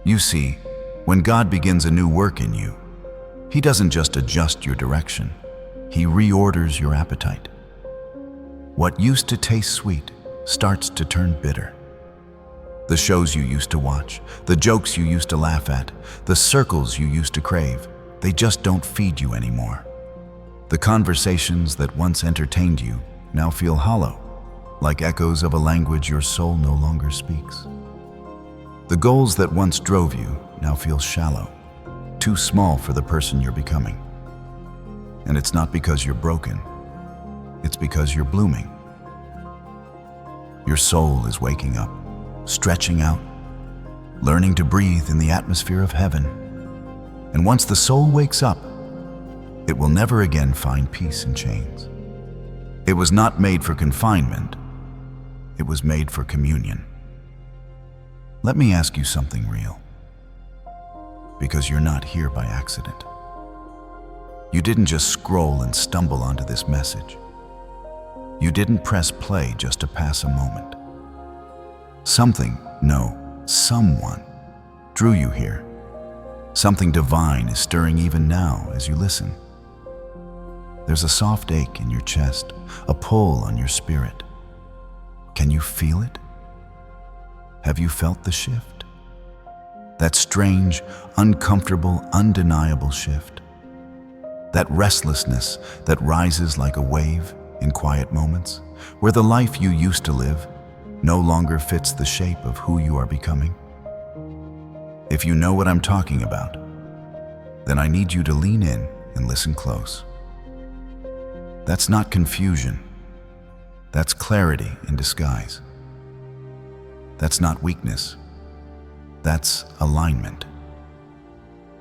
You see, when God begins a new work in you, He doesn't just adjust your direction, He reorders your appetite. What used to taste sweet starts to turn bitter. The shows you used to watch, the jokes you used to laugh at, the circles you used to crave, they just don't feed you anymore. The conversations that once entertained you now feel hollow, like echoes of a language your soul no longer speaks. The goals that once drove you now feel shallow, too small for the person you're becoming. And it's not because you're broken, it's because you're blooming. Your soul is waking up, stretching out, learning to breathe in the atmosphere of heaven. And once the soul wakes up, it will never again find peace in chains. It was not made for confinement, it was made for communion. Let me ask you something real, because you're not here by accident. You didn't just scroll and stumble onto this message. You didn't press play just to pass a moment. Someone drew you here. Something divine is stirring even now as you listen. There's a soft ache in your chest, a pull on your spirit. Can you feel it? Have you felt the shift? That strange, uncomfortable, undeniable shift. That restlessness that rises like a wave in quiet moments, where the life you used to live no longer fits the shape of who you are becoming. If you know what I'm talking about, then I need you to lean in and listen close. That's not confusion. That's clarity in disguise. That's not weakness. That's alignment.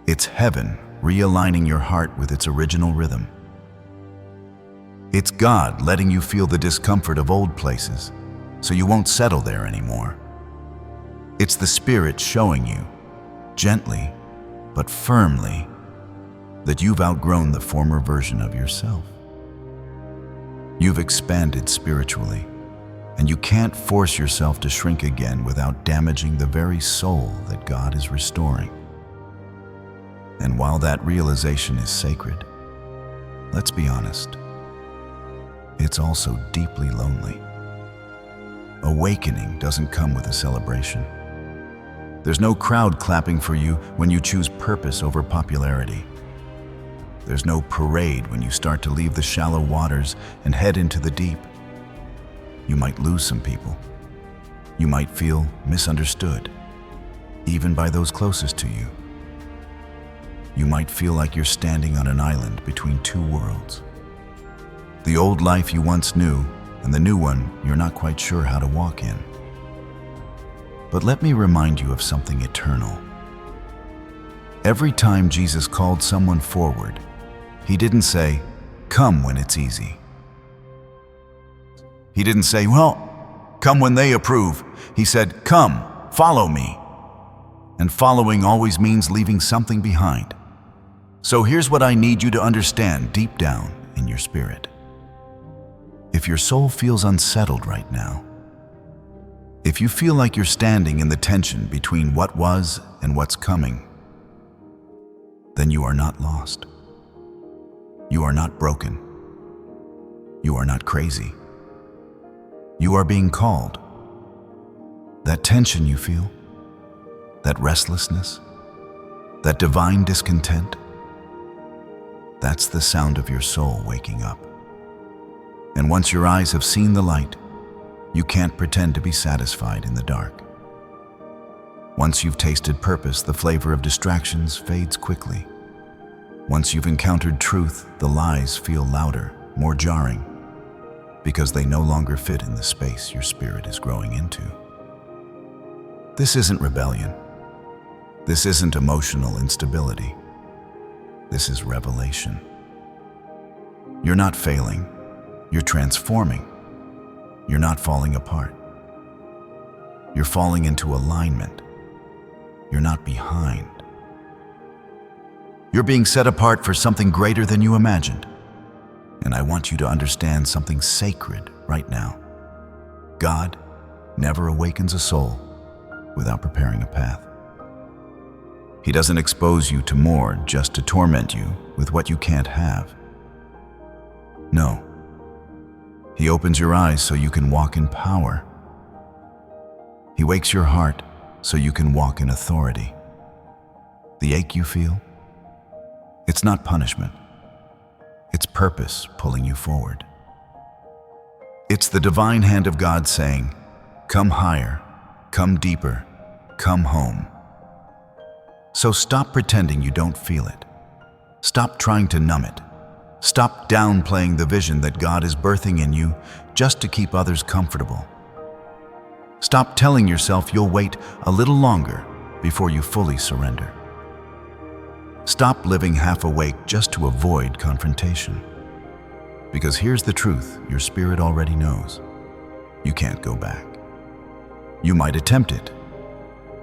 It's heaven realigning your heart with its original rhythm. It's God letting you feel the discomfort of old places so you won't settle there anymore. It's the Spirit showing you, gently but firmly, that you've outgrown the former version of yourself. You've expanded spiritually, and you can't force yourself to shrink again without damaging the very soul that God is restoring. And while that realization is sacred, let's be honest, it's also deeply lonely. Awakening doesn't come with a celebration. There's no crowd clapping for you when you choose purpose over popularity. There's no parade when you start to leave the shallow waters and head into the deep. You might lose some people. You might feel misunderstood, even by those closest to you. You might feel like you're standing on an island between two worlds. The old life you once knew and the new one you're not quite sure how to walk in. But let me remind you of something eternal. Every time Jesus called someone forward, He didn't say, "Come when it's easy." He didn't say, "Well, come when they approve." He said, "Come, follow me." And following always means leaving something behind. So here's what I need you to understand deep down in your spirit. If your soul feels unsettled right now, if you feel like you're standing in the tension between what was and what's coming, then you are not lost. You are not broken. You are not crazy. You are being called. That tension you feel, that restlessness, that divine discontent, that's the sound of your soul waking up. And once your eyes have seen the light, you can't pretend to be satisfied in the dark. Once you've tasted purpose, the flavor of distractions fades quickly. Once you've encountered truth, the lies feel louder, more jarring, because they no longer fit in the space your spirit is growing into. This isn't rebellion. This isn't emotional instability. This is revelation. You're not failing. You're transforming. You're not falling apart. You're falling into alignment. You're not behind. You're being set apart for something greater than you imagined. And I want you to understand something sacred right now. God never awakens a soul without preparing a path. He doesn't expose you to more just to torment you with what you can't have. No. He opens your eyes so you can walk in power. He wakes your heart so you can walk in authority. The ache you feel, it's not punishment. It's purpose pulling you forward. It's the divine hand of God saying, "Come higher, come deeper, come home." So stop pretending you don't feel it. Stop trying to numb it. Stop downplaying the vision that God is birthing in you just to keep others comfortable. Stop telling yourself you'll wait a little longer before you fully surrender. Stop living half awake just to avoid confrontation. Because here's the truth your spirit already knows. You can't go back. You might attempt it,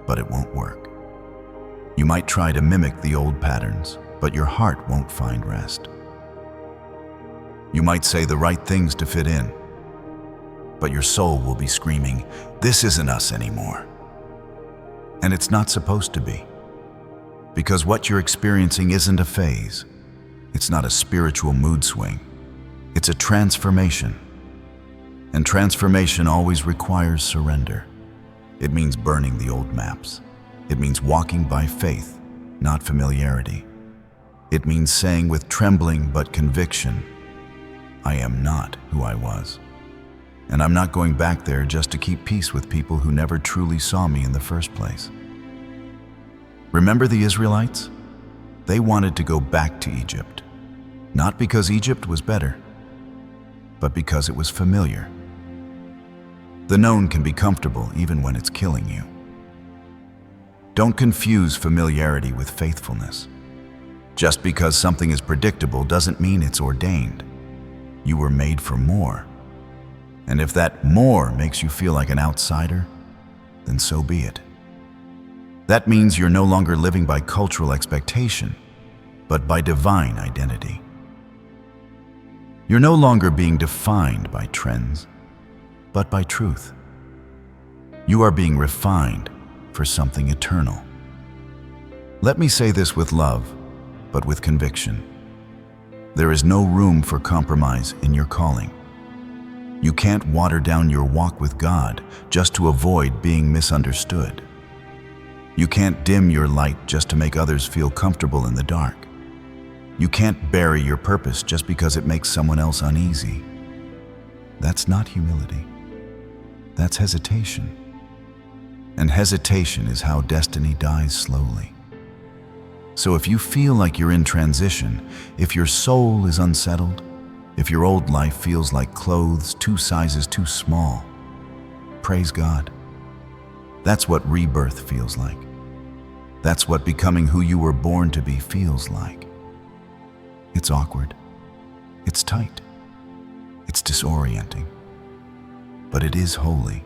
but it won't work. You might try to mimic the old patterns, but your heart won't find rest. You might say the right things to fit in, but your soul will be screaming, "This isn't us anymore." And it's not supposed to be. Because what you're experiencing isn't a phase. It's not a spiritual mood swing. It's a transformation. And transformation always requires surrender. It means burning the old maps. It means walking by faith, not familiarity. It means saying with trembling but conviction, "I am not who I was. And I'm not going back there just to keep peace with people who never truly saw me in the first place." Remember the Israelites? They wanted to go back to Egypt, not because Egypt was better, but because it was familiar. The known can be comfortable even when it's killing you. Don't confuse familiarity with faithfulness. Just because something is predictable doesn't mean it's ordained. You were made for more. And if that more makes you feel like an outsider, then so be it. That means you're no longer living by cultural expectation, but by divine identity. You're no longer being defined by trends, but by truth. You are being refined for something eternal. Let me say this with love, but with conviction. There is no room for compromise in your calling. You can't water down your walk with God just to avoid being misunderstood. You can't dim your light just to make others feel comfortable in the dark. You can't bury your purpose just because it makes someone else uneasy. That's not humility. That's hesitation. And hesitation is how destiny dies slowly. So if you feel like you're in transition, if your soul is unsettled, if your old life feels like clothes 2 sizes too small, praise God. That's what rebirth feels like. That's what becoming who you were born to be feels like. It's awkward. It's tight. It's disorienting. But it is holy.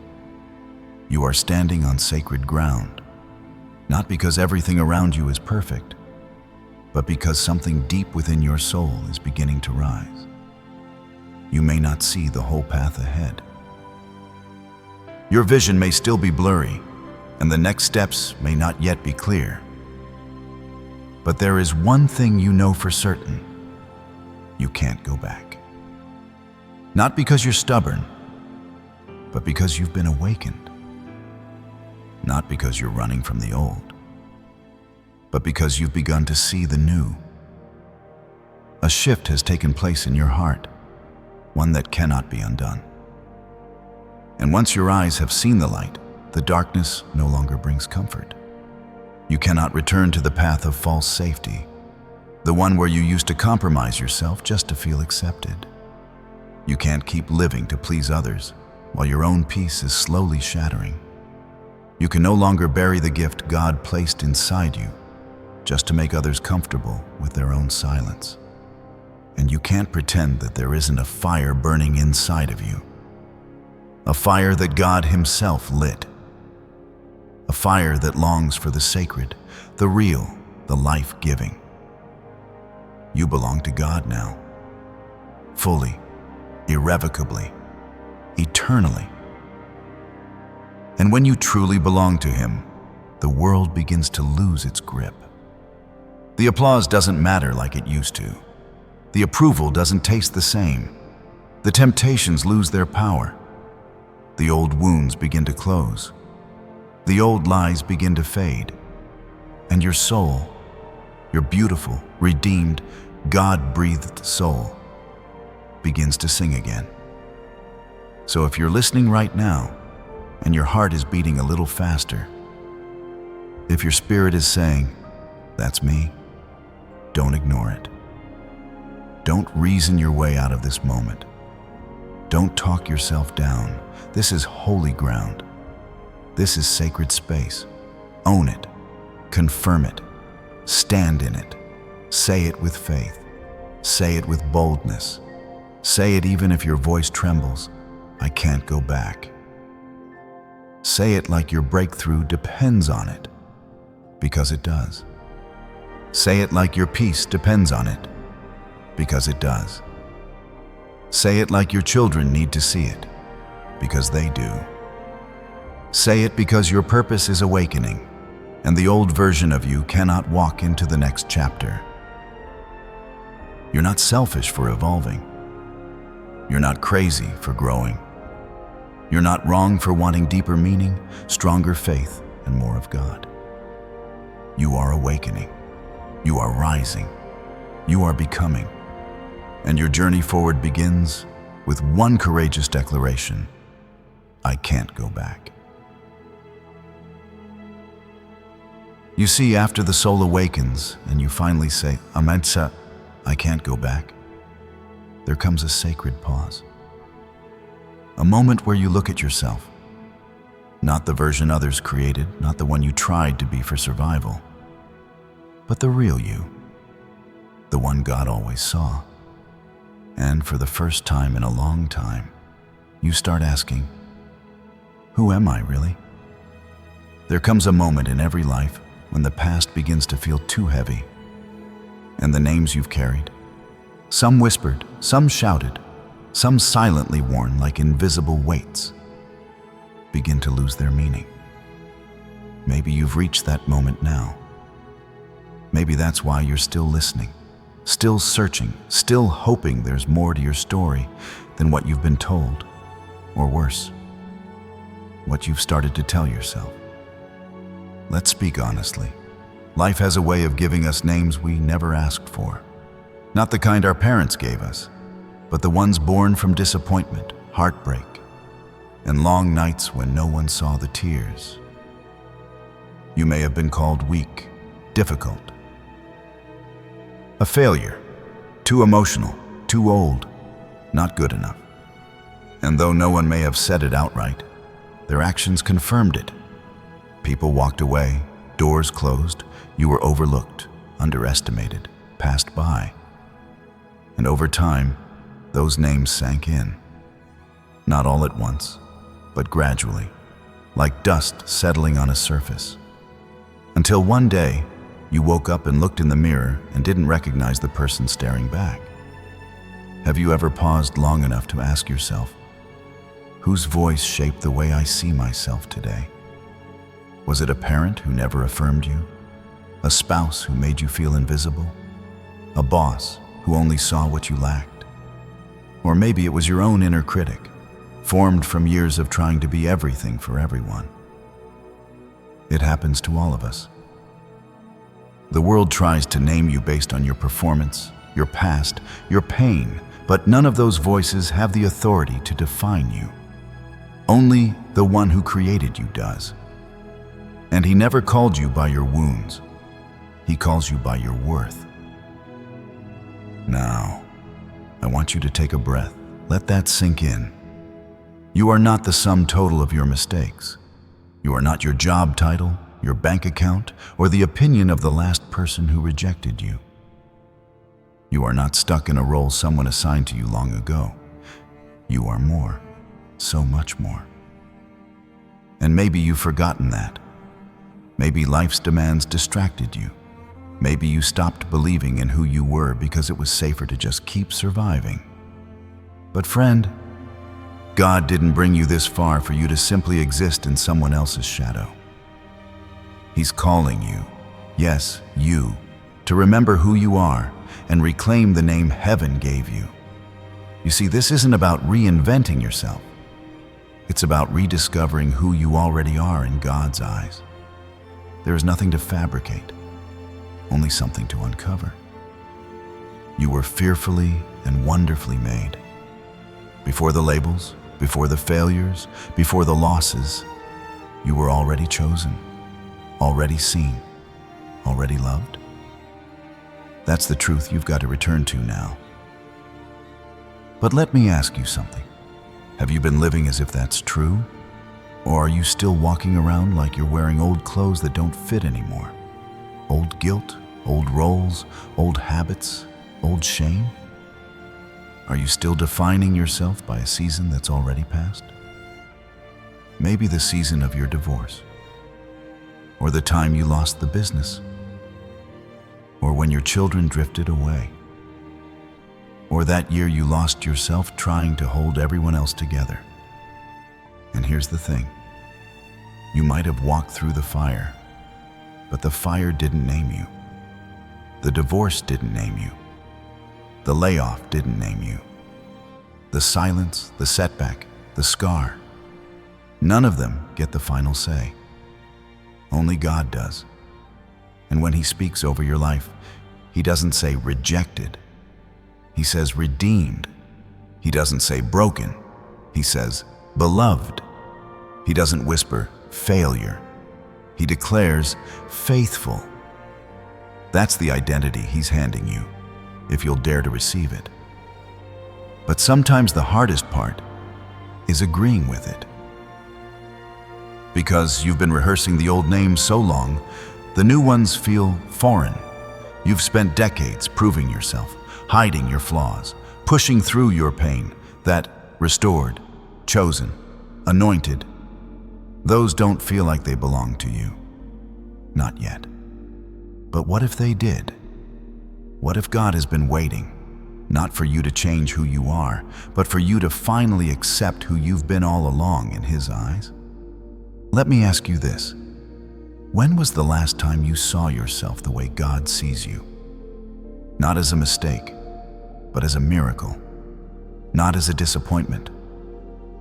You are standing on sacred ground, not because everything around you is perfect, but because something deep within your soul is beginning to rise. You may not see the whole path ahead. Your vision may still be blurry, and the next steps may not yet be clear. But there is one thing you know for certain. You can't go back. Not because you're stubborn, but because you've been awakened. Not because you're running from the old, but because you've begun to see the new. A shift has taken place in your heart, one that cannot be undone. And once your eyes have seen the light, the darkness no longer brings comfort. You cannot return to the path of false safety, the one where you used to compromise yourself just to feel accepted. You can't keep living to please others while your own peace is slowly shattering. You can no longer bury the gift God placed inside you just to make others comfortable with their own silence. And you can't pretend that there isn't a fire burning inside of you. A fire that God Himself lit. A fire that longs for the sacred, the real, the life-giving. You belong to God now, fully, irrevocably, eternally. And when you truly belong to Him, the world begins to lose its grip. The applause doesn't matter like it used to. The approval doesn't taste the same. The temptations lose their power. The old wounds begin to close. The old lies begin to fade. And your soul, your beautiful, redeemed, God-breathed soul, begins to sing again. So if you're listening right now, and your heart is beating a little faster, if your spirit is saying, "That's me," don't ignore it. Don't reason your way out of this moment. Don't talk yourself down. This is holy ground. This is sacred space. Own it. Confirm it. Stand in it. Say it with faith. Say it with boldness. Say it even if your voice trembles. I can't go back. Say it like your breakthrough depends on it, because it does. Say it like your peace depends on it, because it does. Say it like your children need to see it, because they do. Say it because your purpose is awakening, and the old version of you cannot walk into the next chapter. You're not selfish for evolving. You're not crazy for growing. You're not wrong for wanting deeper meaning, stronger faith, and more of God. You are awakening. You are rising. You are becoming. And your journey forward begins with one courageous declaration: I can't go back. You see, after the soul awakens and you finally say, Amentsa, I can't go back, there comes a sacred pause. A moment where you look at yourself, not the version others created, not the one you tried to be for survival, but the real you, the one God always saw. And for the first time in a long time, you start asking, who am I really? There comes a moment in every life when the past begins to feel too heavy, and the names you've carried, some whispered, some shouted, some silently worn like invisible weights, begin to lose their meaning. Maybe you've reached that moment now. Maybe that's why you're still listening, still searching, still hoping there's more to your story than what you've been told, or worse, what you've started to tell yourself. Let's speak honestly. Life has a way of giving us names we never asked for. Not the kind our parents gave us, but the ones born from disappointment, heartbreak, and long nights when no one saw the tears. You may have been called weak, difficult, a failure, too emotional, too old, not good enough. And though no one may have said it outright, their actions confirmed it. People walked away, doors closed, you were overlooked, underestimated, passed by. And over time, those names sank in. Not all at once, but gradually, like dust settling on a surface. Until one day, you woke up and looked in the mirror and didn't recognize the person staring back. Have you ever paused long enough to ask yourself, whose voice shaped the way I see myself today? Was it a parent who never affirmed you? A spouse who made you feel invisible? A boss who only saw what you lacked? Or maybe it was your own inner critic, formed from years of trying to be everything for everyone. It happens to all of us. The world tries to name you based on your performance, your past, your pain, but none of those voices have the authority to define you. Only the one who created you does. And he never called you by your wounds. He calls you by your worth. Now, I want you to take a breath. Let that sink in. You are not the sum total of your mistakes. You are not your job title, your bank account, or the opinion of the last person who rejected you. You are not stuck in a role someone assigned to you long ago. You are more, so much more. And maybe you've forgotten that. Maybe life's demands distracted you. Maybe you stopped believing in who you were because it was safer to just keep surviving. But friend, God didn't bring you this far for you to simply exist in someone else's shadow. He's calling you, yes, you, to remember who you are and reclaim the name heaven gave you. You see, this isn't about reinventing yourself. It's about rediscovering who you already are in God's eyes. There is nothing to fabricate, only something to uncover. You were fearfully and wonderfully made. Before the labels, before the failures, before the losses, you were already chosen, already seen, already loved. That's the truth you've got to return to now. But let me ask you something. Have you been living as if that's true? Or are you still walking around like you're wearing old clothes that don't fit anymore? Old guilt, old roles, old habits, old shame? Are you still defining yourself by a season that's already passed? Maybe the season of your divorce, or the time you lost the business, or when your children drifted away, or that year you lost yourself trying to hold everyone else together. And here's the thing. You might have walked through the fire, but the fire didn't name you. The divorce didn't name you. The layoff didn't name you. The silence, the setback, the scar, none of them get the final say. Only God does. And when He speaks over your life, He doesn't say rejected. He says redeemed. He doesn't say broken. He says beloved. He doesn't whisper failure. He declares faithful. That's the identity He's handing you, if you'll dare to receive it. But sometimes the hardest part is agreeing with it. Because you've been rehearsing the old names so long, the new ones feel foreign. You've spent decades proving yourself, hiding your flaws, pushing through your pain, that restored, chosen, anointed. Those don't feel like they belong to you. Not yet. But what if they did? What if God has been waiting, not for you to change who you are, but for you to finally accept who you've been all along in His eyes? Let me ask you this. When was the last time you saw yourself the way God sees you? Not as a mistake, but as a miracle. Not as a disappointment,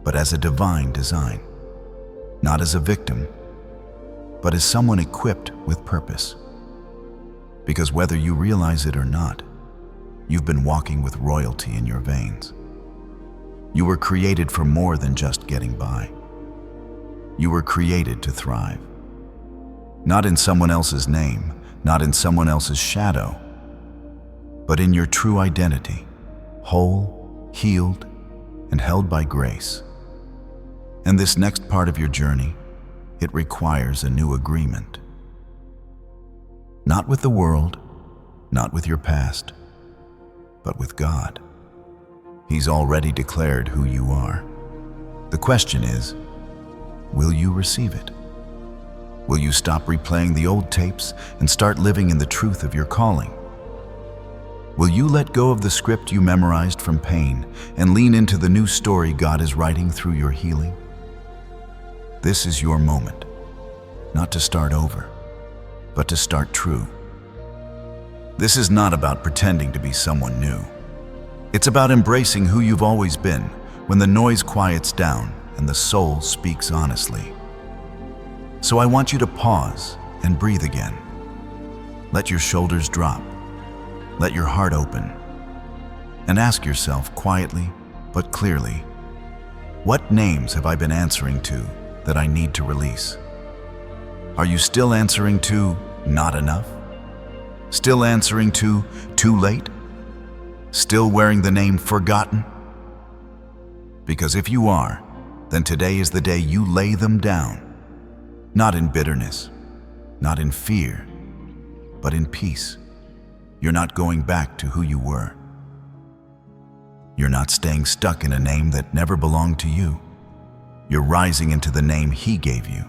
but as a divine design. Not as a victim, but as someone equipped with purpose. Because whether you realize it or not, you've been walking with royalty in your veins. You were created for more than just getting by. You were created to thrive. Not in someone else's name, not in someone else's shadow, but in your true identity, whole, healed, and held by grace. And this next part of your journey, it requires a new agreement. Not with the world, not with your past, but with God. He's already declared who you are. The question is, will you receive it? Will you stop replaying the old tapes and start living in the truth of your calling? Will you let go of the script you memorized from pain and lean into the new story God is writing through your healing? This is your moment, not to start over, but to start true. This is not about pretending to be someone new. It's about embracing who you've always been when the noise quiets down and the soul speaks honestly. So I want you to pause and breathe again. Let your shoulders drop. Let your heart open. And ask yourself quietly but clearly, what names have I been answering to that I need to release? Are you still answering to not enough? Still answering to too late? Still wearing the name forgotten? Because if you are, then today is the day you lay them down. Not in bitterness, not in fear, but in peace. You're not going back to who you were. You're not staying stuck in a name that never belonged to you. You're rising into the name He gave you.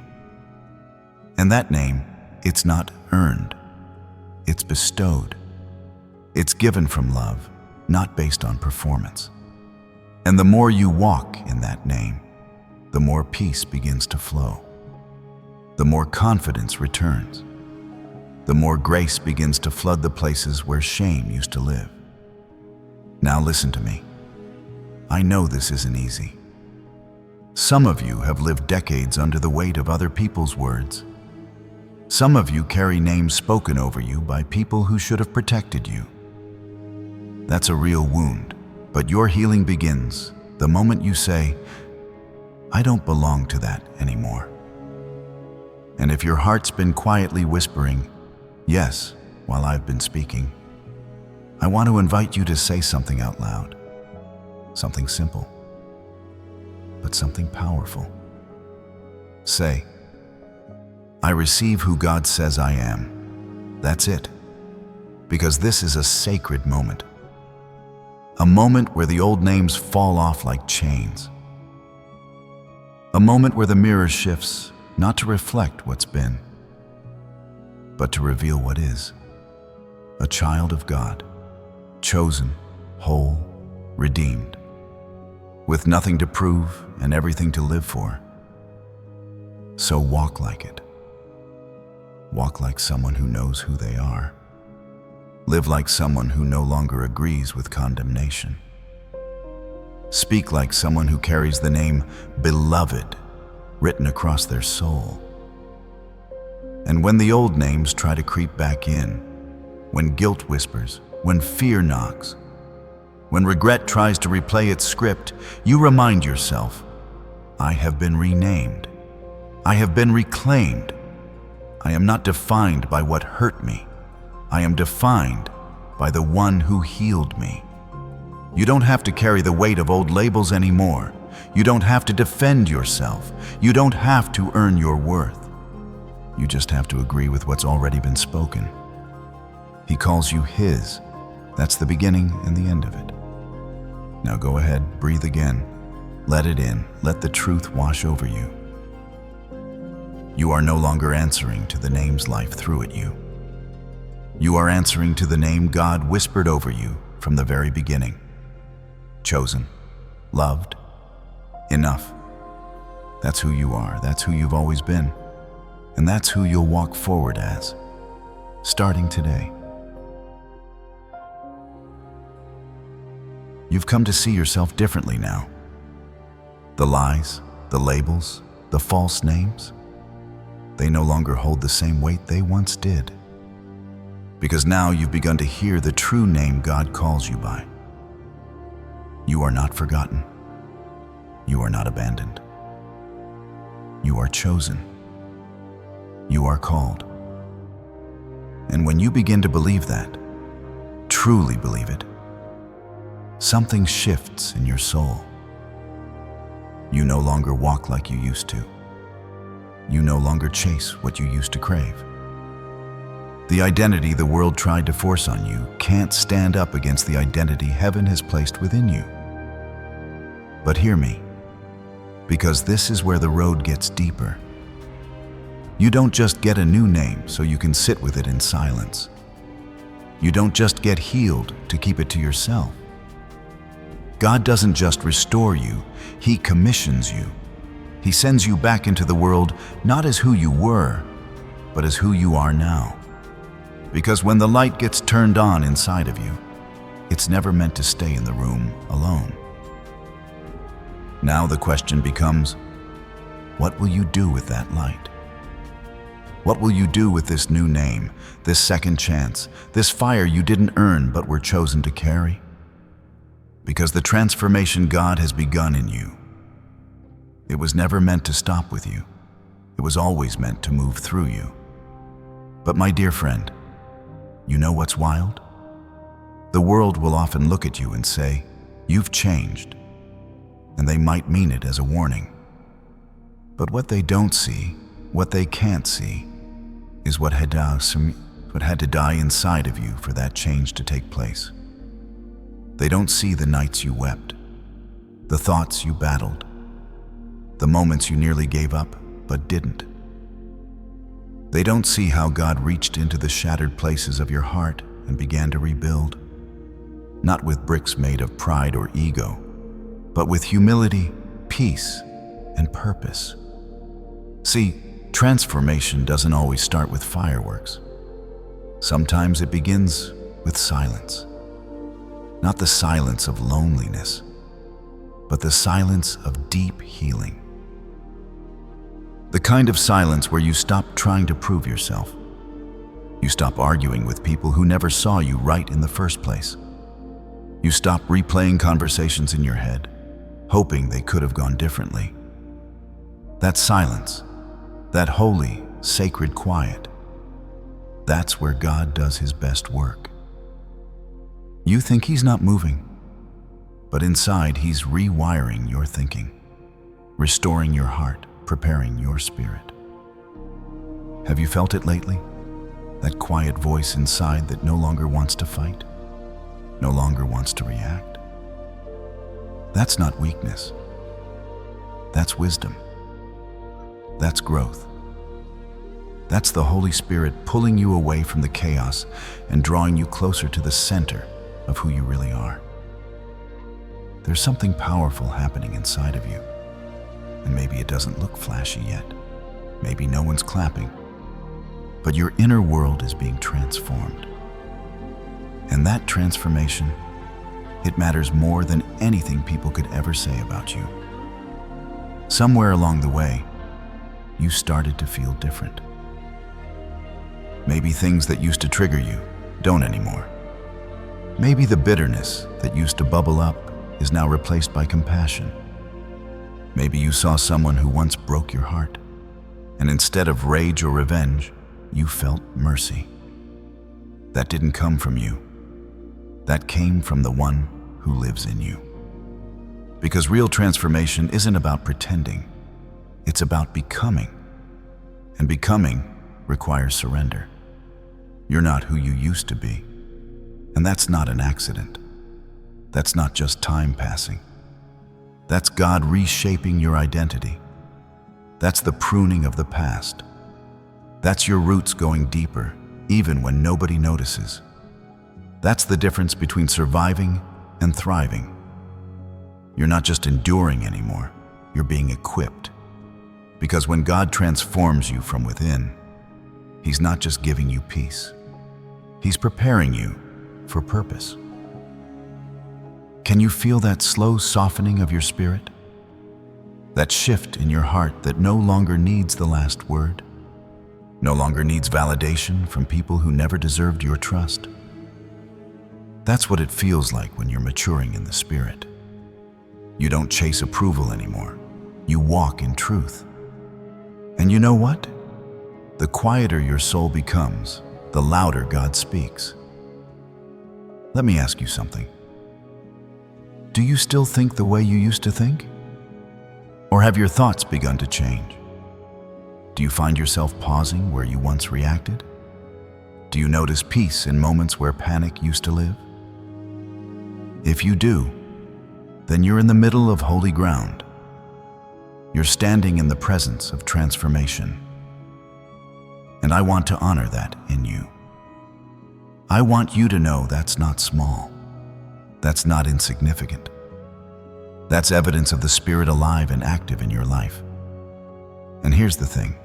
And that name, it's not earned. It's bestowed. It's given from love, not based on performance. And the more you walk in that name, the more peace begins to flow. The more confidence returns. The more grace begins to flood the places where shame used to live. Now listen to me. I know this isn't easy. Some of you have lived decades under the weight of other people's words. Some of you carry names spoken over you by people who should have protected you. That's a real wound, but your healing begins the moment you say, I don't belong to that anymore. And if your heart's been quietly whispering, yes, while I've been speaking, I want to invite you to say something out loud. Something simple, but something powerful. Say, I receive who God says I am. That's it. Because this is a sacred moment. A moment where the old names fall off like chains. A moment where the mirror shifts, not to reflect what's been, but to reveal what is. A child of God, chosen, whole, redeemed, with nothing to prove and everything to live for. So walk like it. Walk like someone who knows who they are. Live like someone who no longer agrees with condemnation. Speak like someone who carries the name Beloved written across their soul. And when the old names try to creep back in, when guilt whispers, when fear knocks, when regret tries to replay its script, you remind yourself, I have been renamed. I have been reclaimed. I am not defined by what hurt me. I am defined by the one who healed me. You don't have to carry the weight of old labels anymore. You don't have to defend yourself. You don't have to earn your worth. You just have to agree with what's already been spoken. He calls you His. That's the beginning and the end of it. Now go ahead, breathe again. Let it in. Let the truth wash over you. You are no longer answering to the names life threw at you. You are answering to the name God whispered over you from the very beginning. Chosen, loved, enough. That's who you are. That's who you've always been. And that's who you'll walk forward as, starting today. You've come to see yourself differently now. The lies, the labels, the false names, they no longer hold the same weight they once did. Because now you've begun to hear the true name God calls you by. You are not forgotten. You are not abandoned. You are chosen. You are called. And when you begin to believe that, truly believe it, something shifts in your soul. You no longer walk like you used to. You no longer chase what you used to crave. The identity the world tried to force on you can't stand up against the identity heaven has placed within you. But hear me, because this is where the road gets deeper. You don't just get a new name so you can sit with it in silence. You don't just get healed to keep it to yourself. God doesn't just restore you, He commissions you. He sends you back into the world not as who you were, but as who you are now. Because when the light gets turned on inside of you, it's never meant to stay in the room alone. Now the question becomes, what will you do with that light? What will you do with this new name, this second chance, this fire you didn't earn but were chosen to carry? Because the transformation God has begun in you, it was never meant to stop with you. It was always meant to move through you. But my dear friend, you know what's wild? The world will often look at you and say, "You've changed," and they might mean it as a warning. But what they don't see, what they can't see, is what had to die inside of you for that change to take place. They don't see the nights you wept, the thoughts you battled, the moments you nearly gave up but didn't. They don't see how God reached into the shattered places of your heart and began to rebuild, not with bricks made of pride or ego, but with humility, peace, and purpose. See, transformation doesn't always start with fireworks. Sometimes it begins with silence. Not the silence of loneliness, but the silence of deep healing. The kind of silence where you stop trying to prove yourself. You stop arguing with people who never saw you right in the first place. You stop replaying conversations in your head, hoping they could have gone differently. That silence, that holy, sacred quiet, that's where God does his best work. You think he's not moving, but inside he's rewiring your thinking, restoring your heart, preparing your spirit. Have you felt it lately? That quiet voice inside that no longer wants to fight, no longer wants to react? That's not weakness. That's wisdom. That's growth. That's the Holy Spirit pulling you away from the chaos and drawing you closer to the center of who you really are. There's something powerful happening inside of you, and maybe it doesn't look flashy yet. Maybe no one's clapping, but your inner world is being transformed. And that transformation, it matters more than anything people could ever say about you. Somewhere along the way, you started to feel different. Maybe things that used to trigger you don't anymore. Maybe the bitterness that used to bubble up is now replaced by compassion. Maybe you saw someone who once broke your heart, and instead of rage or revenge, you felt mercy. That didn't come from you. That came from the one who lives in you. Because real transformation isn't about pretending. It's about becoming. And becoming requires surrender. You're not who you used to be. And that's not an accident. That's not just time passing. That's God reshaping your identity. That's the pruning of the past. That's your roots going deeper, even when nobody notices. That's the difference between surviving and thriving. You're not just enduring anymore, you're being equipped. Because when God transforms you from within, he's not just giving you peace. He's preparing you for purpose. Can you feel that slow softening of your spirit? That shift in your heart that no longer needs the last word? No longer needs validation from people who never deserved your trust? That's what it feels like when you're maturing in the Spirit. You don't chase approval anymore. You walk in truth. And you know what? The quieter your soul becomes, the louder God speaks. Let me ask you something. Do you still think the way you used to think? Or have your thoughts begun to change? Do you find yourself pausing where you once reacted? Do you notice peace in moments where panic used to live? If you do, then you're in the middle of holy ground. You're standing in the presence of transformation. And I want to honor that in you. I want you to know that's not small. That's not insignificant. That's evidence of the Spirit alive and active in your life. And here's the thing.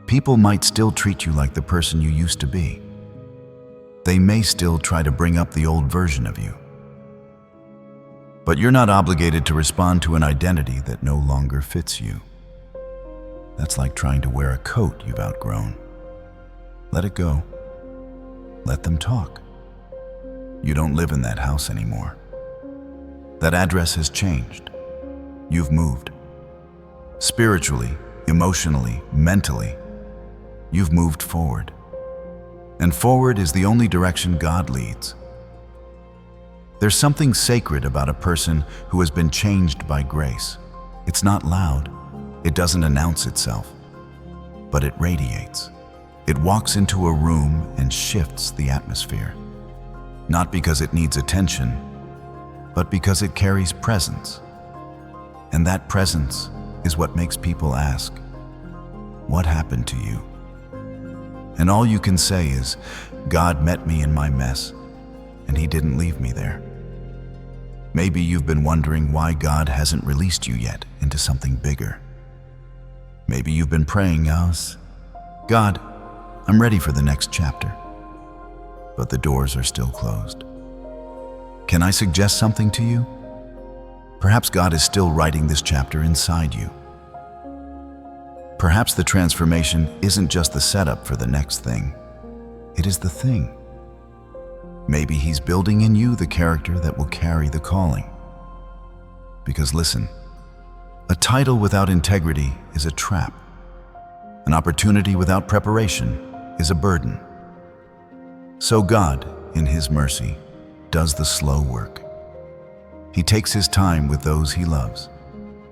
People might still treat you like the person you used to be. They may still try to bring up the old version of you. But you're not obligated to respond to an identity that no longer fits you. That's like trying to wear a coat you've outgrown. Let it go. Let them talk. You don't live in that house anymore. That address has changed. You've moved. Spiritually, emotionally, mentally, you've moved forward. And forward is the only direction God leads. There's something sacred about a person who has been changed by grace. It's not loud. It doesn't announce itself. But it radiates. It walks into a room and shifts the atmosphere. Not because it needs attention, but because it carries presence. And that presence is what makes people ask, "What happened to you?" And all you can say is, "God met me in my mess, and He didn't leave me there." Maybe you've been wondering why God hasn't released you yet into something bigger. Maybe you've been praying, "God, I'm ready for the next chapter," but the doors are still closed. Can I suggest something to you? Perhaps God is still writing this chapter inside you. Perhaps the transformation isn't just the setup for the next thing. It is the thing. Maybe He's building in you the character that will carry the calling. Because listen, a title without integrity is a trap. An opportunity without preparation is a burden. So God, in His mercy, does the slow work. He takes His time with those He loves.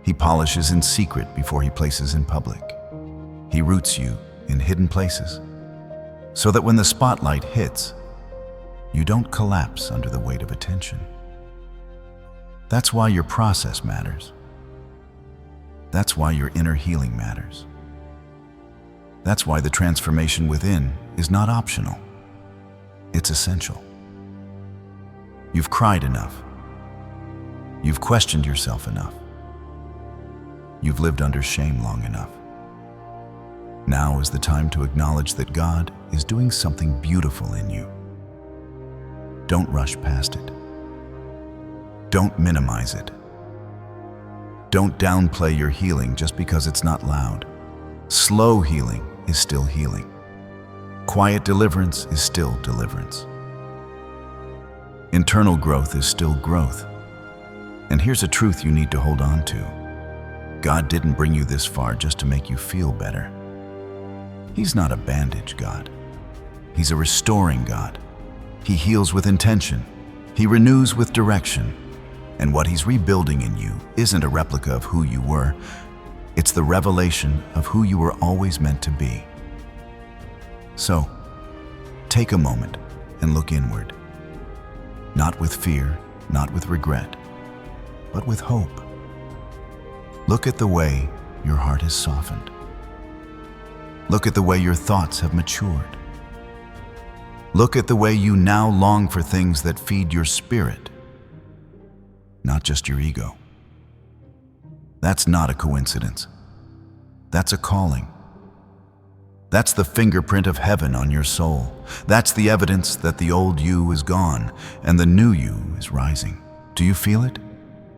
He polishes in secret before He places in public. He roots you in hidden places, so that when the spotlight hits, you don't collapse under the weight of attention. That's why your process matters. That's why your inner healing matters. That's why the transformation within is not optional. It's essential. You've cried enough. You've questioned yourself enough. You've lived under shame long enough. Now is the time to acknowledge that God is doing something beautiful in you. Don't rush past it. Don't minimize it. Don't downplay your healing just because it's not loud. Slow healing is still healing. Quiet deliverance is still deliverance. Internal growth is still growth. And here's a truth you need to hold on to. God didn't bring you this far just to make you feel better. He's not a bandage God. He's a restoring God. He heals with intention. He renews with direction. And what He's rebuilding in you isn't a replica of who you were. It's the revelation of who you were always meant to be. So, take a moment and look inward. Not with fear, not with regret, but with hope. Look at the way your heart has softened. Look at the way your thoughts have matured. Look at the way you now long for things that feed your spirit, not just your ego. That's not a coincidence. That's a calling. That's the fingerprint of heaven on your soul. That's the evidence that the old you is gone and the new you is rising. Do you feel it?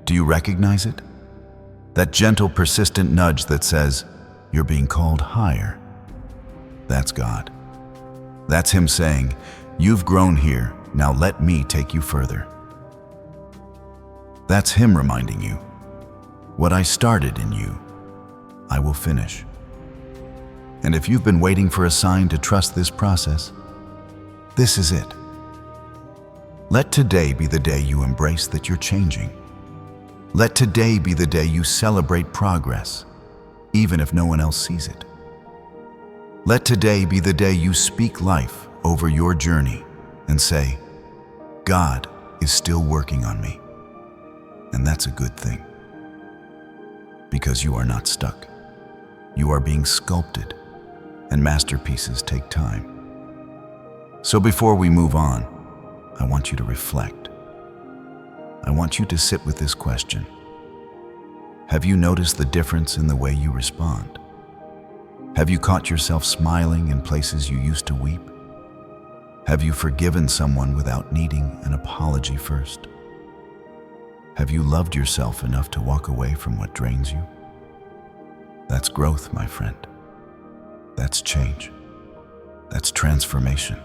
Do you recognize it? That gentle, persistent nudge that says, "You're being called higher." That's God. That's Him saying, "You've grown here, now let me take you further." That's Him reminding you, "What I started in you, I will finish." And if you've been waiting for a sign to trust this process, this is it. Let today be the day you embrace that you're changing. Let today be the day you celebrate progress, even if no one else sees it. Let today be the day you speak life over your journey and say, "God is still working on me." And that's a good thing. Because you are not stuck. You are being sculpted, and masterpieces take time. So before we move on, I want you to reflect. I want you to sit with this question. Have you noticed the difference in the way you respond? Have you caught yourself smiling in places you used to weep? Have you forgiven someone without needing an apology first? Have you loved yourself enough to walk away from what drains you? That's growth, my friend. That's change. That's transformation.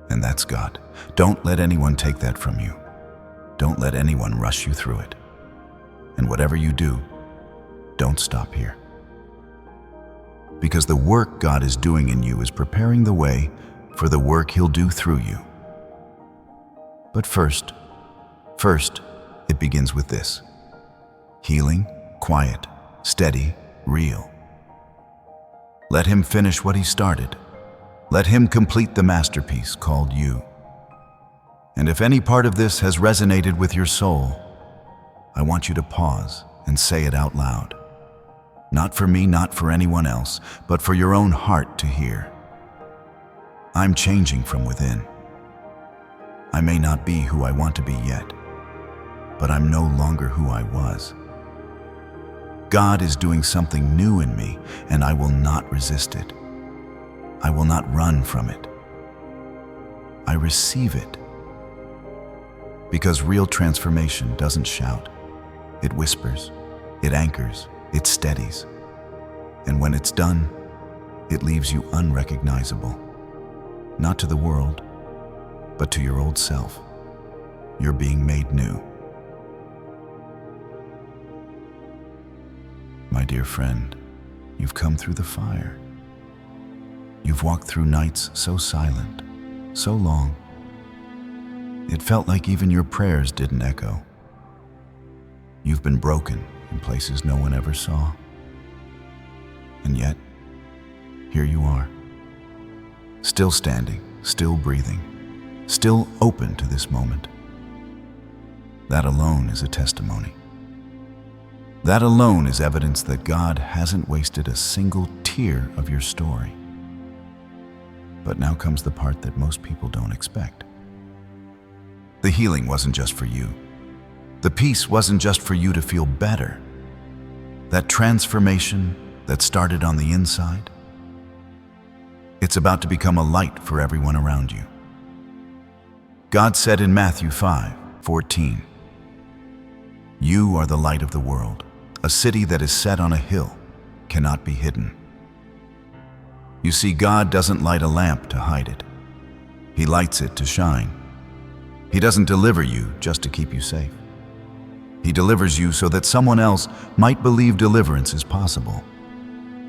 And that's God. Don't let anyone take that from you. Don't let anyone rush you through it. And whatever you do, don't stop here. Because the work God is doing in you is preparing the way for the work He'll do through you. But first, it begins with this: healing, quiet, steady, real. Let Him finish what He started. Let Him complete the masterpiece called you. And if any part of this has resonated with your soul, I want you to pause and say it out loud. Not for me, not for anyone else, but for your own heart to hear. I'm changing from within. I may not be who I want to be yet, but I'm no longer who I was. God is doing something new in me, and I will not resist it. I will not run from it. I receive it. Because real transformation doesn't shout. It whispers, it anchors, it steadies. And when it's done, it leaves you unrecognizable. Not to the world, but to your old self. You're being made new. My dear friend, you've come through the fire. You've walked through nights so silent, so long. It felt like even your prayers didn't echo. You've been broken in places no one ever saw. And yet, here you are. Still standing, still breathing, still open to this moment. That alone is a testimony. That alone is evidence that God hasn't wasted a single tear of your story. But now comes the part that most people don't expect. The healing wasn't just for you. The peace wasn't just for you to feel better. That transformation that started on the inside, it's about to become a light for everyone around you. God said in Matthew 5:14, "You are the light of the world. A city that is set on a hill cannot be hidden." You see, God doesn't light a lamp to hide it. He lights it to shine. He doesn't deliver you just to keep you safe. He delivers you so that someone else might believe deliverance is possible.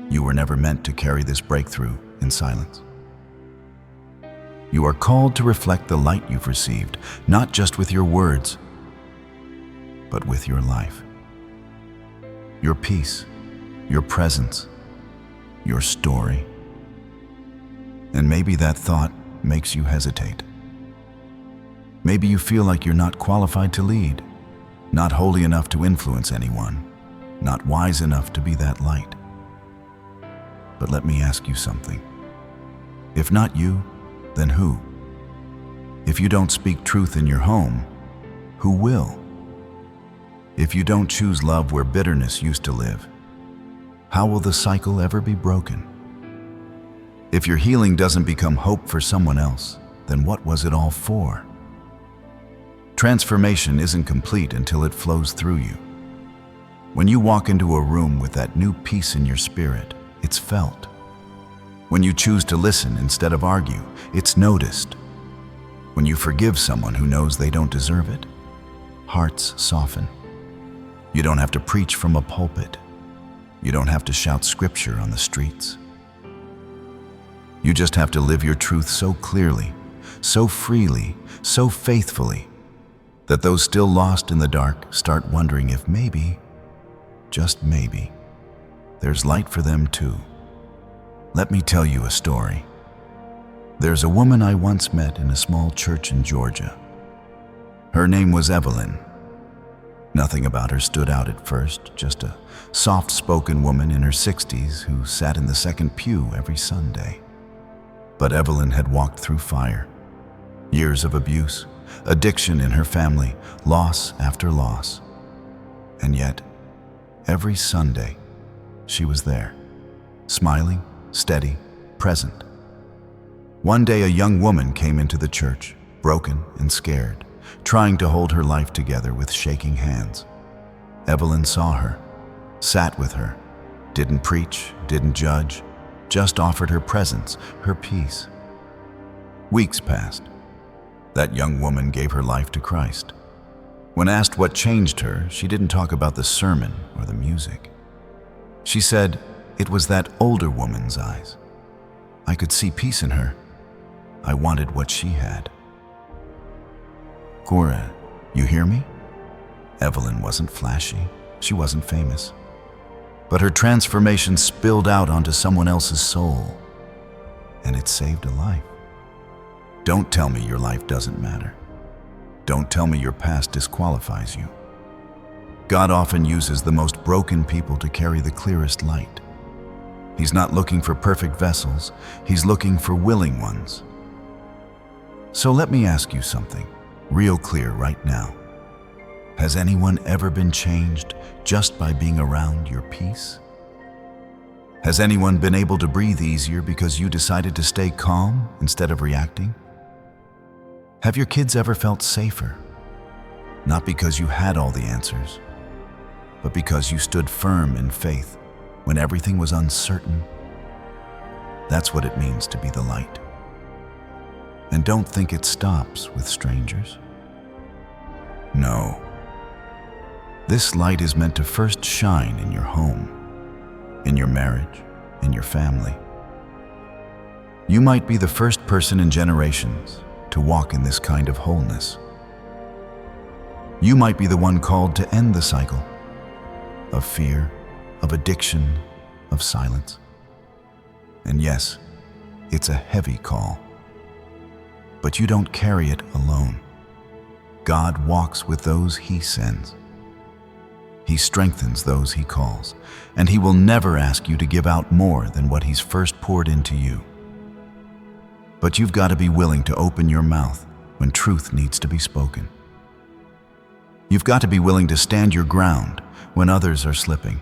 You were never meant to carry this breakthrough in silence. You are called to reflect the light you've received, not just with your words, but with your life. Your peace, your presence, your story. And maybe that thought makes you hesitate. Maybe you feel like you're not qualified to lead, not holy enough to influence anyone, not wise enough to be that light. But let me ask you something. If not you, then who? If you don't speak truth in your home, who will? If you don't choose love where bitterness used to live, how will the cycle ever be broken? If your healing doesn't become hope for someone else, then what was it all for? Transformation isn't complete until it flows through you. When you walk into a room with that new peace in your spirit, it's felt. When you choose to listen instead of argue, it's noticed. When you forgive someone who knows they don't deserve it, hearts soften. You don't have to preach from a pulpit. You don't have to shout scripture on the streets. You just have to live your truth so clearly, so freely, so faithfully, that those still lost in the dark start wondering if maybe, just maybe, there's light for them too. Let me tell you a story. There's a woman I once met in a small church in Georgia. Her name was Evelyn. Nothing about her stood out at first, just a soft-spoken woman in her 60s who sat in the second pew every Sunday. But Evelyn had walked through fire, years of abuse, addiction in her family, loss after loss. And yet, every Sunday, she was there, smiling, steady, present. One day, a young woman came into the church, broken and scared, trying to hold her life together with shaking hands. Evelyn saw her, sat with her, didn't preach, didn't judge, just offered her presence, her peace. Weeks passed. That young woman gave her life to Christ. When asked what changed her, she didn't talk about the sermon or the music. She said it was that older woman's eyes. I could see peace in her. I wanted what she had. Cora, you hear me? Evelyn wasn't flashy. She wasn't famous. But her transformation spilled out onto someone else's soul, and it saved a life. Don't tell me your life doesn't matter. Don't tell me your past disqualifies you. God often uses the most broken people to carry the clearest light. He's not looking for perfect vessels. He's looking for willing ones. So let me ask you something, real clear right now. Has anyone ever been changed just by being around your peace? Has anyone been able to breathe easier because you decided to stay calm instead of reacting? Have your kids ever felt safer? Not because you had all the answers, but because you stood firm in faith when everything was uncertain. That's what it means to be the light. And don't think it stops with strangers. No. This light is meant to first shine in your home, in your marriage, in your family. You might be the first person in generations to walk in this kind of wholeness. You might be the one called to end the cycle of fear, of addiction, of silence. And yes, it's a heavy call. But you don't carry it alone. God walks with those He sends. He strengthens those He calls, and He will never ask you to give out more than what He's first poured into you. But you've got to be willing to open your mouth when truth needs to be spoken. You've got to be willing to stand your ground when others are slipping.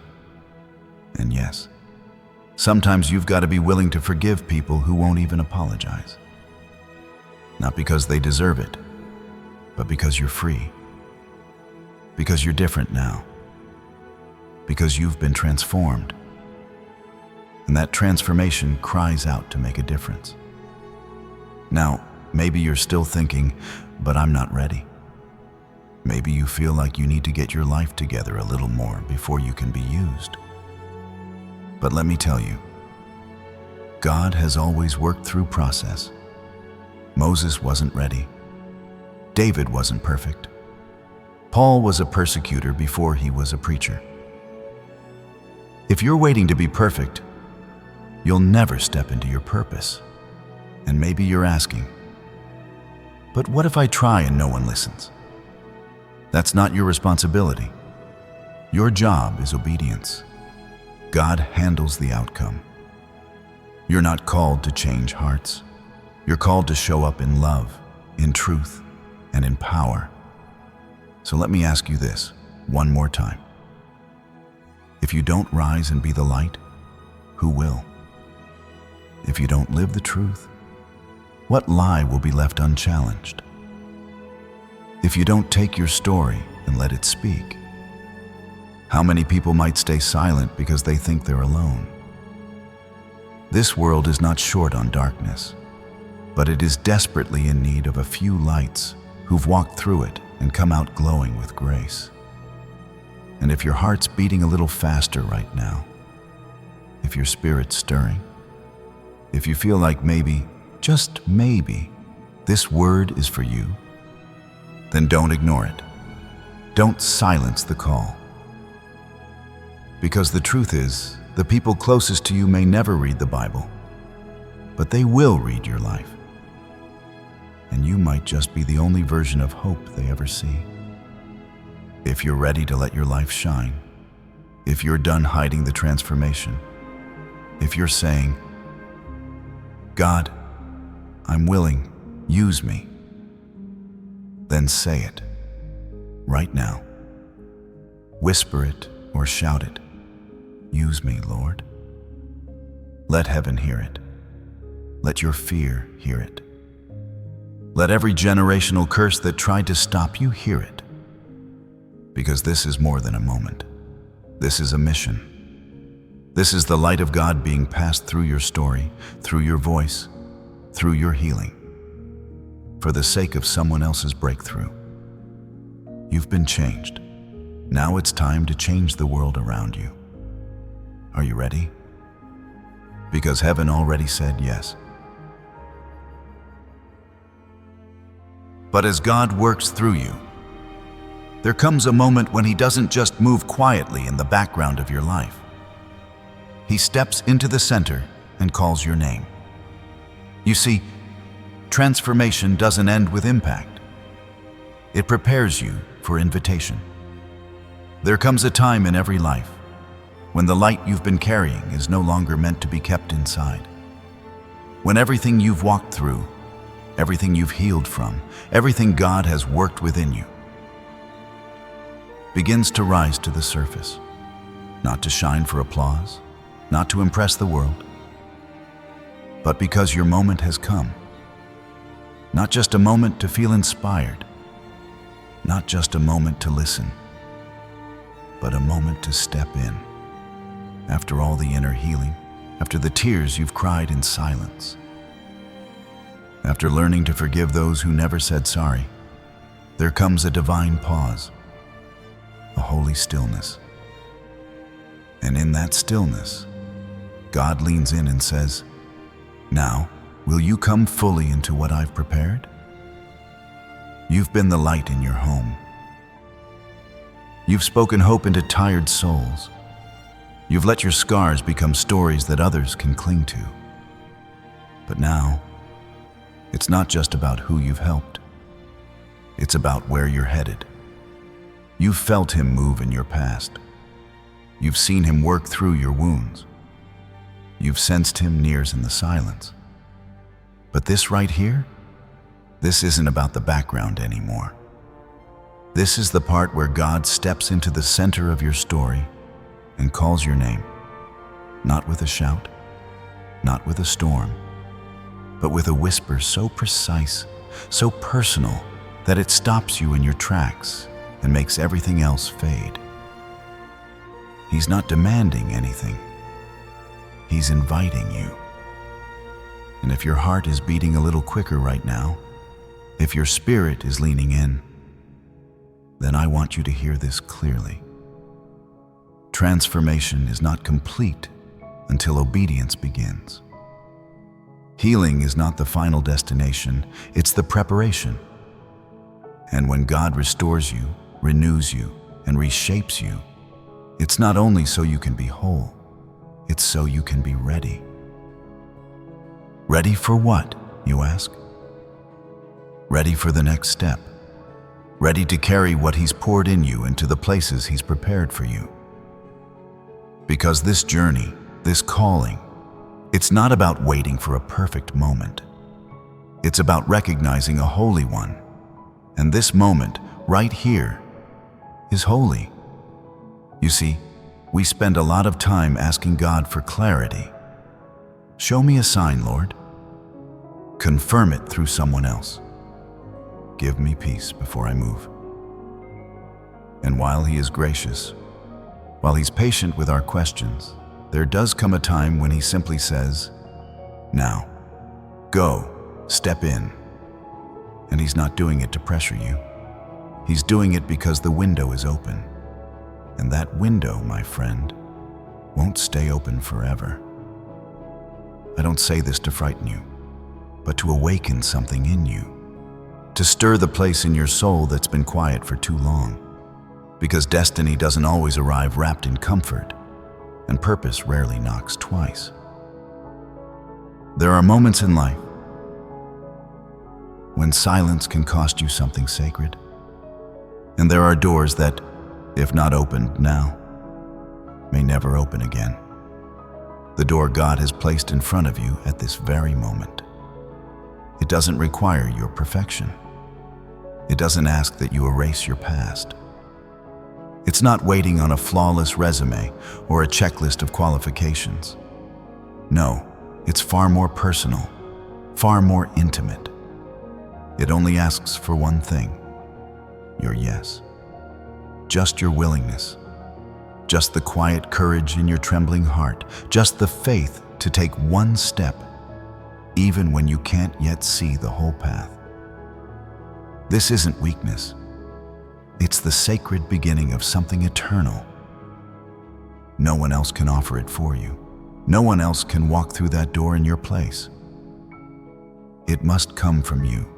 And yes, sometimes you've got to be willing to forgive people who won't even apologize. Not because they deserve it, but because you're free. Because you're different now. Because you've been transformed. And that transformation cries out to make a difference. Now, maybe you're still thinking, but I'm not ready. Maybe you feel like you need to get your life together a little more before you can be used. But let me tell you, God has always worked through process. Moses wasn't ready. David wasn't perfect. Paul was a persecutor before he was a preacher. If you're waiting to be perfect, you'll never step into your purpose. And maybe you're asking, but what if I try and no one listens? That's not your responsibility. Your job is obedience. God handles the outcome. You're not called to change hearts. You're called to show up in love, in truth, and in power. So let me ask you this one more time. If you don't rise and be the light, who will? If you don't live the truth, what lie will be left unchallenged? If you don't take your story and let it speak, how many people might stay silent because they think they're alone? This world is not short on darkness, but it is desperately in need of a few lights who've walked through it and come out glowing with grace. And if your heart's beating a little faster right now, if your spirit's stirring, if you feel like maybe, just maybe, this word is for you, then don't ignore it. Don't silence the call. Because the truth is, the people closest to you may never read the Bible, but they will read your life. And you might just be the only version of hope they ever see. If you're ready to let your life shine, if you're done hiding the transformation, if you're saying, God, I'm willing, use me, then say it, right now. Whisper it or shout it. Use me, Lord. Let heaven hear it. Let your fear hear it. Let every generational curse that tried to stop you hear it. Because this is more than a moment. This is a mission. This is the light of God being passed through your story, through your voice, through your healing, for the sake of someone else's breakthrough. You've been changed. Now it's time to change the world around you. Are you ready? Because heaven already said yes. But as God works through you, there comes a moment when He doesn't just move quietly in the background of your life. He steps into the center and calls your name. You see, transformation doesn't end with impact. It prepares you for invitation. There comes a time in every life when the light you've been carrying is no longer meant to be kept inside. When everything you've walked through, everything you've healed from, everything God has worked within you, begins to rise to the surface, not to shine for applause, not to impress the world, but because your moment has come. Not just a moment to feel inspired, not just a moment to listen, but a moment to step in. After all the inner healing, after the tears you've cried in silence, after learning to forgive those who never said sorry, there comes a divine pause, a holy stillness. And in that stillness, God leans in and says, "Now, will you come fully into what I've prepared?" You've been the light in your home. You've spoken hope into tired souls. You've let your scars become stories that others can cling to. But now, it's not just about who you've helped. It's about where you're headed. You've felt Him move in your past. You've seen Him work through your wounds. You've sensed Him near in the silence. But this right here, this isn't about the background anymore. This is the part where God steps into the center of your story and calls your name, not with a shout, not with a storm, but with a whisper so precise, so personal, that it stops you in your tracks and makes everything else fade. He's not demanding anything. He's inviting you. And if your heart is beating a little quicker right now, if your spirit is leaning in, then I want you to hear this clearly. Transformation is not complete until obedience begins. Healing is not the final destination, it's the preparation. And when God restores you, renews you, and reshapes you, it's not only so you can be whole, it's so you can be ready. Ready for what, you ask? Ready for the next step. Ready to carry what He's poured in you into the places He's prepared for you. Because this journey, this calling, it's not about waiting for a perfect moment. It's about recognizing a holy one. And this moment, right here, is holy. You see, we spend a lot of time asking God for clarity. Show me a sign, Lord. Confirm it through someone else. Give me peace before I move. And while He is gracious, while He's patient with our questions, there does come a time when He simply says, "Now, go, step in." And He's not doing it to pressure you. He's doing it because the window is open. And that window, my friend, won't stay open forever. I don't say this to frighten you, but to awaken something in you, to stir the place in your soul that's been quiet for too long. Because destiny doesn't always arrive wrapped in comfort, and purpose rarely knocks twice. There are moments in life when silence can cost you something sacred, and there are doors that, if not opened now, may never open again. The door God has placed in front of you at this very moment. It doesn't require your perfection. It doesn't ask that you erase your past. It's not waiting on a flawless resume or a checklist of qualifications. No, it's far more personal, far more intimate. It only asks for one thing: your yes. Just your willingness just the quiet courage in your trembling heart, just the faith to take one step, even when you can't yet see the whole path. This isn't weakness. It's the sacred beginning of something eternal. No one else can offer it for you. No one else can walk through that door in your place. It must come from you,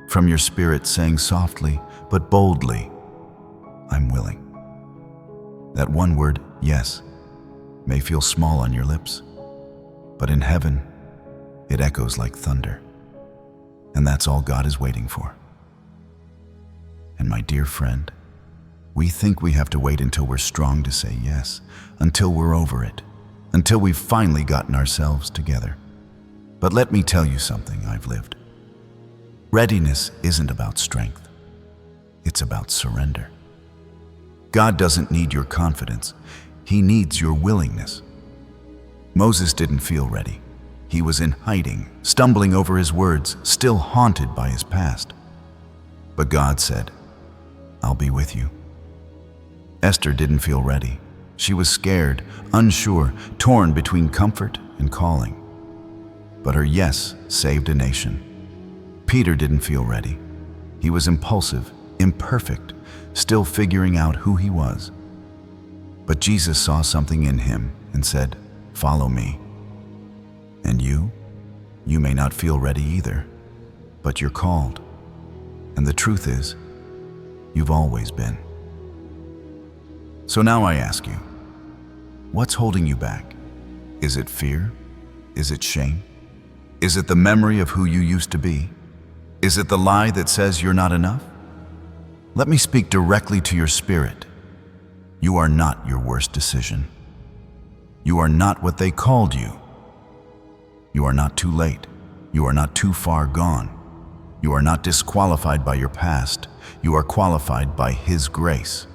from your spirit saying softly but boldly, "I'm willing." That one word, yes, may feel small on your lips, but in heaven, it echoes like thunder. And that's all God is waiting for. And my dear friend, we think we have to wait until we're strong to say yes, until we're over it, until we've finally gotten ourselves together. But let me tell you something I've lived. Readiness isn't about strength. It's about surrender. God doesn't need your confidence. He needs your willingness. Moses didn't feel ready. He was in hiding, stumbling over his words, still haunted by his past. But God said, "I'll be with you." Esther didn't feel ready. She was scared, unsure, torn between comfort and calling. But her yes saved a nation. Peter didn't feel ready. He was impulsive, imperfect, still figuring out who he was. But Jesus saw something in him and said, "Follow me." And you may not feel ready either, but you're called. And the truth is, you've always been. So now I ask you, what's holding you back? Is it fear? Is it shame? Is it the memory of who you used to be? Is it the lie that says you're not enough? Let me speak directly to your spirit. You are not your worst decision. You are not what they called you. You are not too late. You are not too far gone. You are not disqualified by your past. You are qualified by His grace.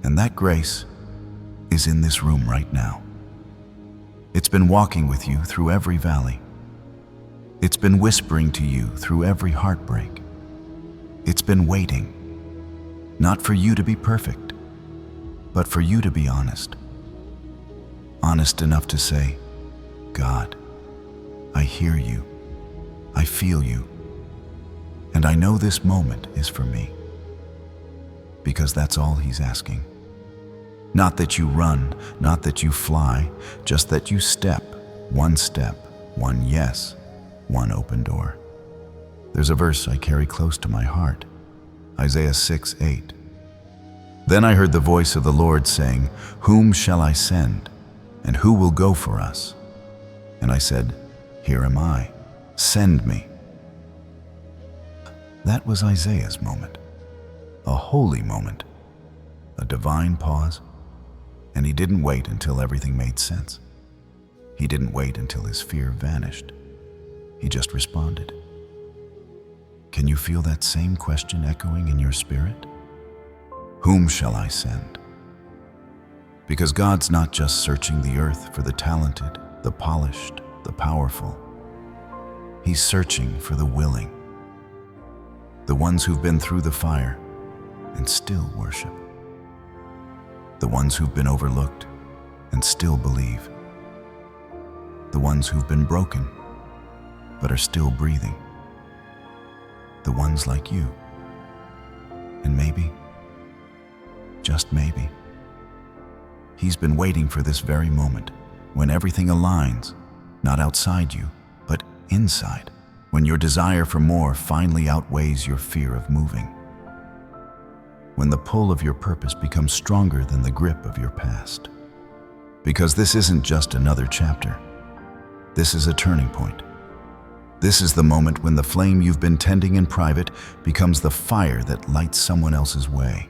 And that grace is in this room right now. It's been walking with you through every valley. It's been whispering to you through every heartbreak. It's been waiting, not for you to be perfect, but for you to be honest. Honest enough to say, "God, I hear you, I feel you, and I know this moment is for me." Because that's all He's asking. Not that you run, not that you fly, just that you step, one yes, one open door. There's a verse I carry close to my heart, Isaiah 6:8. Then I heard the voice of the Lord saying, "Whom shall I send, and who will go for us?" And I said, "Here am I, send me." That was Isaiah's moment, a holy moment, a divine pause, and he didn't wait until everything made sense. He didn't wait until his fear vanished. He just responded. Can you feel that same question echoing in your spirit? Whom shall I send? Because God's not just searching the earth for the talented, the polished, the powerful. He's searching for the willing, the ones who've been through the fire and still worship, the ones who've been overlooked and still believe, the ones who've been broken but are still breathing, the ones like you. And maybe, just maybe, He's been waiting for this very moment when everything aligns, not outside you, but inside, when your desire for more finally outweighs your fear of moving, when the pull of your purpose becomes stronger than the grip of your past. Because this isn't just another chapter. This is a turning point. This is the moment when the flame you've been tending in private becomes the fire that lights someone else's way.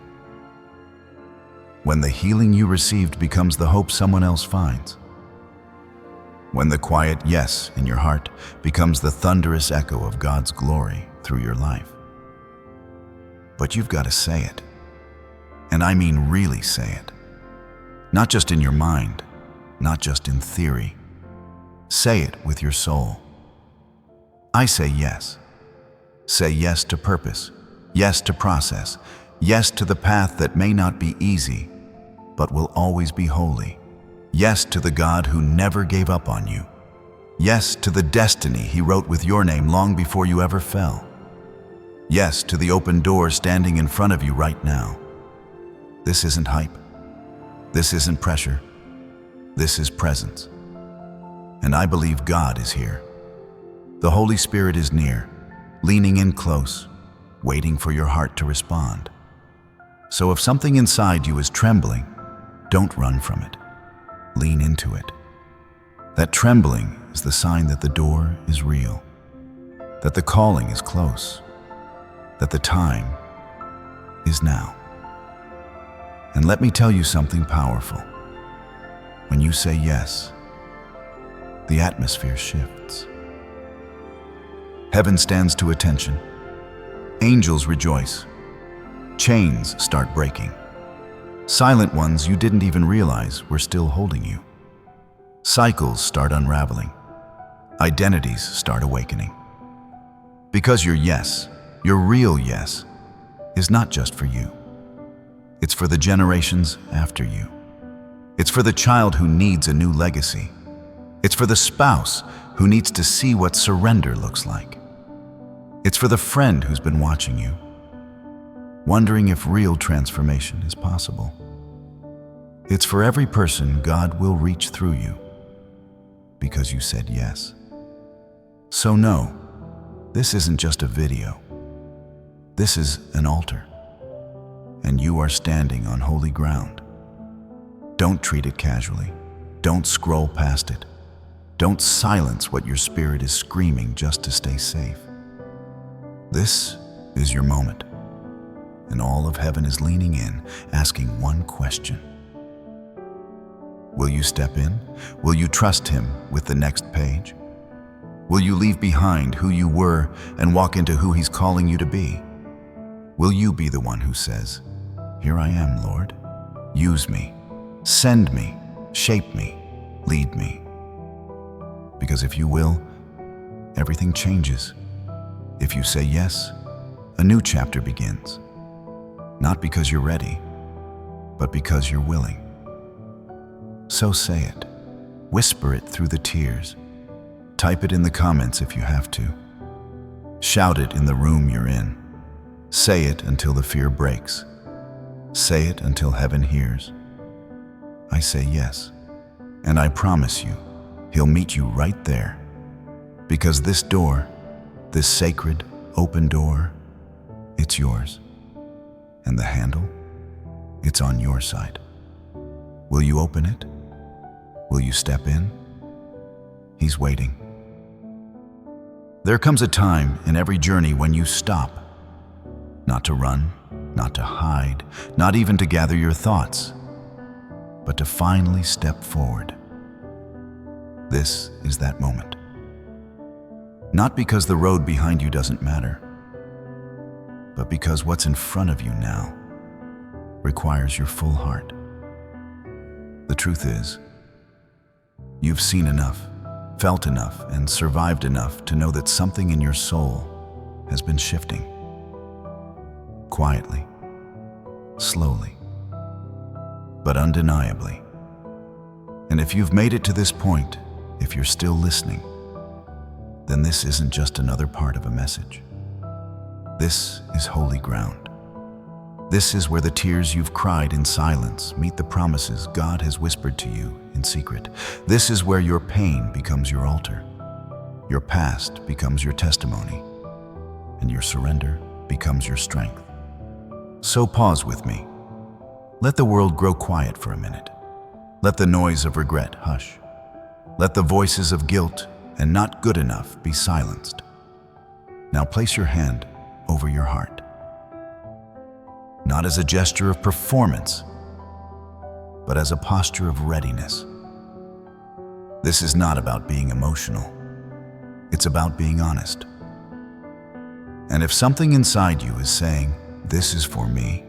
When the healing you received becomes the hope someone else finds. When the quiet yes in your heart becomes the thunderous echo of God's glory through your life. But you've got to say it. And I mean really say it. Not just in your mind, not just in theory. Say it with your soul. I say yes. Say yes to purpose, yes to process, yes to the path that may not be easy, but will always be holy. Yes to the God who never gave up on you. Yes to the destiny He wrote with your name long before you ever fell. Yes to the open door standing in front of you right now. This isn't hype. This isn't pressure. This is presence. And I believe God is here. The Holy Spirit is near, leaning in close, waiting for your heart to respond. So if something inside you is trembling, don't run from it. Lean into it. That trembling is the sign that the door is real, that the calling is close, that the time is now. And let me tell you something powerful. When you say yes, the atmosphere shifts. Heaven stands to attention. Angels rejoice. Chains start breaking. Silent ones you didn't even realize were still holding you. Cycles start unraveling. Identities start awakening. Because your yes, your real yes, is not just for you. It's for the generations after you. It's for the child who needs a new legacy. It's for the spouse who needs to see what surrender looks like. It's for the friend who's been watching you, wondering if real transformation is possible. It's for every person God will reach through you because you said yes. So no, this isn't just a video. This is an altar, and you are standing on holy ground. Don't treat it casually. Don't scroll past it. Don't silence what your spirit is screaming just to stay safe. This is your moment, and all of heaven is leaning in, asking one question. Will you step in? Will you trust Him with the next page? Will you leave behind who you were and walk into who He's calling you to be? Will you be the one who says, "Here I am, Lord. Use me, send me, shape me, lead me"? Because if you will, everything changes. If you say yes, a new chapter begins. Not because you're ready, but because you're willing. So say it. Whisper it through the tears. Type it in the comments if you have to. Shout it in the room you're in. Say it until the fear breaks. Say it until heaven hears. I say yes, and I promise you, He'll meet you right there. Because this door, this sacred, open door, it's yours. And the handle, it's on your side. Will you open it? Will you step in? He's waiting. There comes a time in every journey when you stop. Not to run, not to hide, not even to gather your thoughts, but to finally step forward. This is that moment. Not because the road behind you doesn't matter, but because what's in front of you now requires your full heart. The truth is, you've seen enough, felt enough, and survived enough to know that something in your soul has been shifting. Quietly, slowly, but undeniably. And if you've made it to this point, if you're still listening, then this isn't just another part of a message. This is holy ground. This is where the tears you've cried in silence meet the promises God has whispered to you in secret. This is where your pain becomes your altar, your past becomes your testimony, and your surrender becomes your strength. So pause with me. Let the world grow quiet for a minute. Let the noise of regret hush. Let the voices of guilt and not good enough be silenced. Now place your hand over your heart. Not as a gesture of performance, but as a posture of readiness. This is not about being emotional. It's about being honest. And if something inside you is saying, "This is for me,"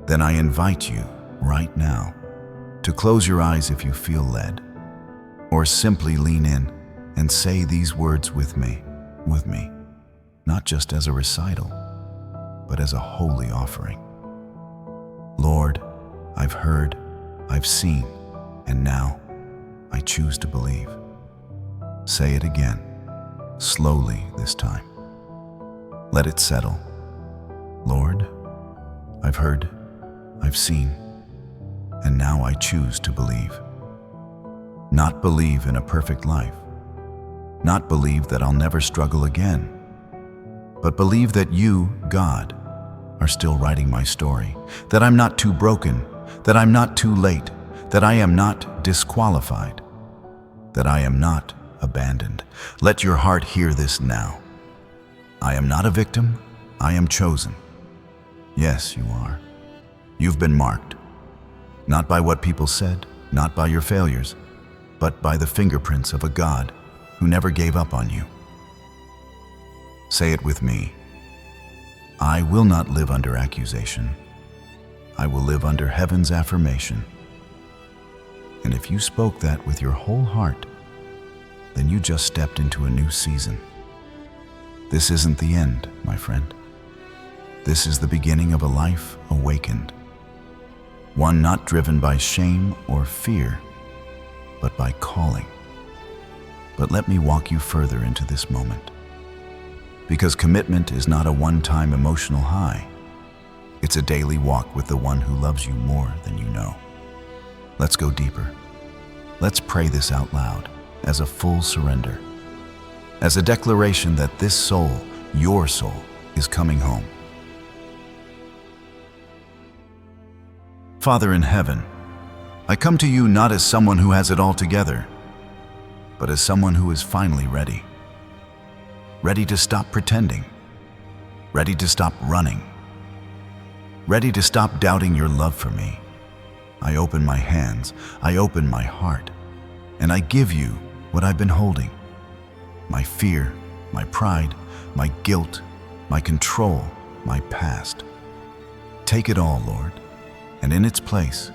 then I invite you right now to close your eyes if you feel led, or simply lean in and say these words with me, not just as a recital, but as a holy offering. Lord, I've heard, I've seen, and now I choose to believe. Say it again, slowly this time. Let it settle. Lord, I've heard, I've seen, and now I choose to believe. Not believe in a perfect life, not believe that I'll never struggle again, but believe that you, God, are still writing my story, that I'm not too broken, that I'm not too late, that I am not disqualified, that I am not abandoned. Let your heart hear this now. I am not a victim, I am chosen. Yes, you are. You've been marked, not by what people said, not by your failures, but by the fingerprints of a God who never gave up on you. Say it with me. I will not live under accusation. I will live under heaven's affirmation. And if you spoke that with your whole heart, then you just stepped into a new season. This isn't the end, my friend. This is the beginning of a life awakened. One not driven by shame or fear, but by calling. But let me walk you further into this moment. Because commitment is not a one-time emotional high. It's a daily walk with the one who loves you more than you know. Let's go deeper. Let's pray this out loud as a full surrender, as a declaration that this soul, your soul, is coming home. Father in heaven, I come to you not as someone who has it all together, but as someone who is finally ready. Ready to stop pretending, ready to stop running, ready to stop doubting your love for me. I open my hands, I open my heart, and I give you what I've been holding. My fear, my pride, my guilt, my control, my past. Take it all, Lord, and in its place,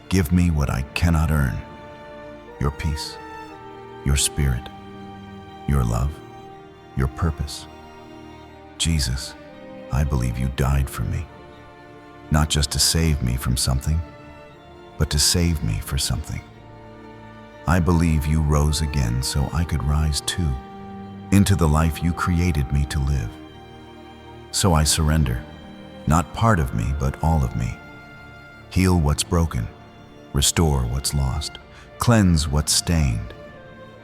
give me what I cannot earn. Your peace, your spirit, your love, your purpose. Jesus, I believe you died for me, not just to save me from something, but to save me for something. I believe you rose again so I could rise too, into the life you created me to live. So I surrender, not part of me, but all of me. Heal what's broken, restore what's lost, cleanse what's stained,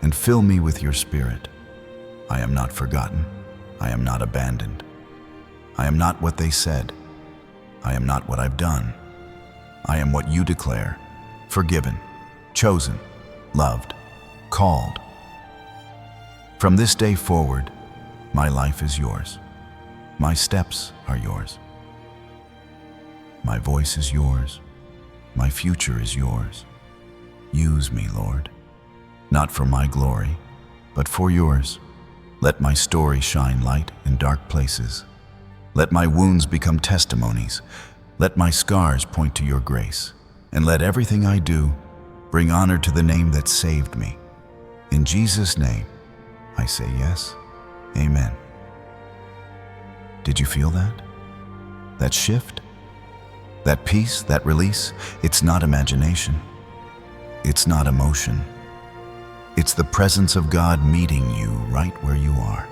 and fill me with your spirit. I am not forgotten. I am not abandoned. I am not what they said. I am not what I've done. I am what you declare, forgiven, chosen, loved, called. From this day forward, my life is yours. My steps are yours. My voice is yours. My future is yours. Use me, Lord, not for my glory, but for yours. Let my story shine light in dark places. Let my wounds become testimonies. Let my scars point to your grace. And let everything I do bring honor to the name that saved me. In Jesus' name, I say yes, amen. Did you feel that? That shift? That peace, that release? It's not imagination. It's not emotion. It's the presence of God meeting you right where you are.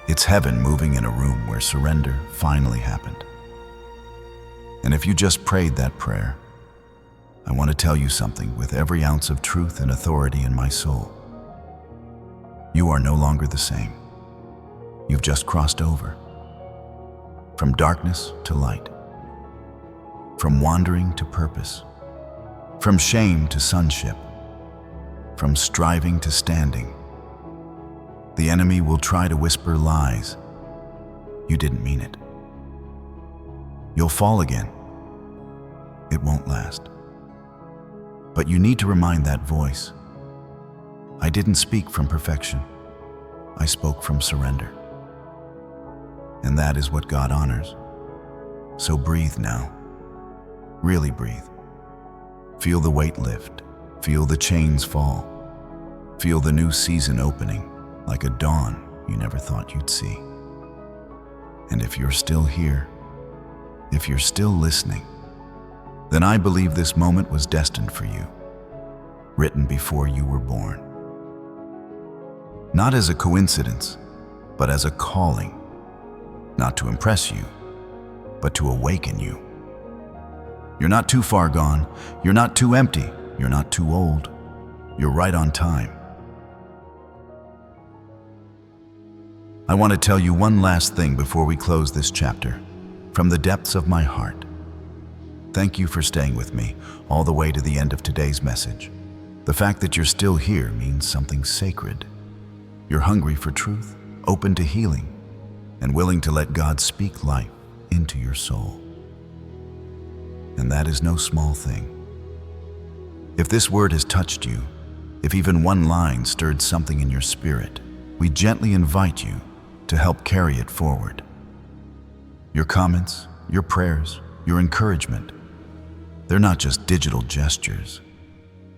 It's heaven moving in a room where surrender finally happened. And if you just prayed that prayer, I want to tell you something with every ounce of truth and authority in my soul. You are no longer the same. You've just crossed over. From darkness to light. From wandering to purpose. From shame to sonship. From striving to standing. The enemy will try to whisper lies. You didn't mean it. You'll fall again. It won't last. But you need to remind that voice. I didn't speak from perfection. I spoke from surrender. And that is what God honors. So breathe now. Really breathe. Feel the weight lift. Feel the chains fall. Feel the new season opening, like a dawn you never thought you'd see. And if you're still here, if you're still listening, then I believe this moment was destined for you, written before you were born. Not as a coincidence, but as a calling, not to impress you, but to awaken you. You're not too far gone, you're not too empty, you're not too old, you're right on time. I want to tell you one last thing before we close this chapter, from the depths of my heart. Thank you for staying with me all the way to the end of today's message. The fact that you're still here means something sacred. You're hungry for truth, open to healing, and willing to let God speak life into your soul. And that is no small thing. If this word has touched you, if even one line stirred something in your spirit, we gently invite you to help carry it forward. Your comments, your prayers, your encouragement, they're not just digital gestures.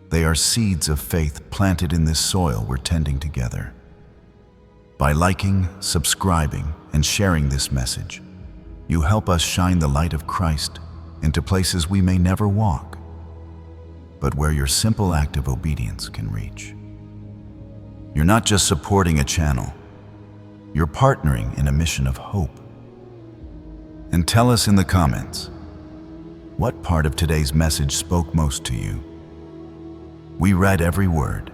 They are seeds of faith planted in this soil we're tending together. By liking, subscribing, and sharing this message, you help us shine the light of Christ into places we may never walk, but where your simple act of obedience can reach. You're not just supporting a channel, you're partnering in a mission of hope. And tell us in the comments, what part of today's message spoke most to you? We read every word.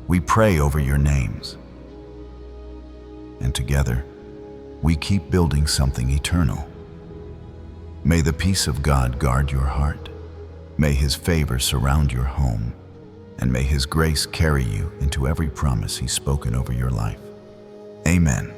We pray over your names. And together, we keep building something eternal. May the peace of God guard your heart. May His favor surround your home. And may His grace carry you into every promise He's spoken over your life. Amen.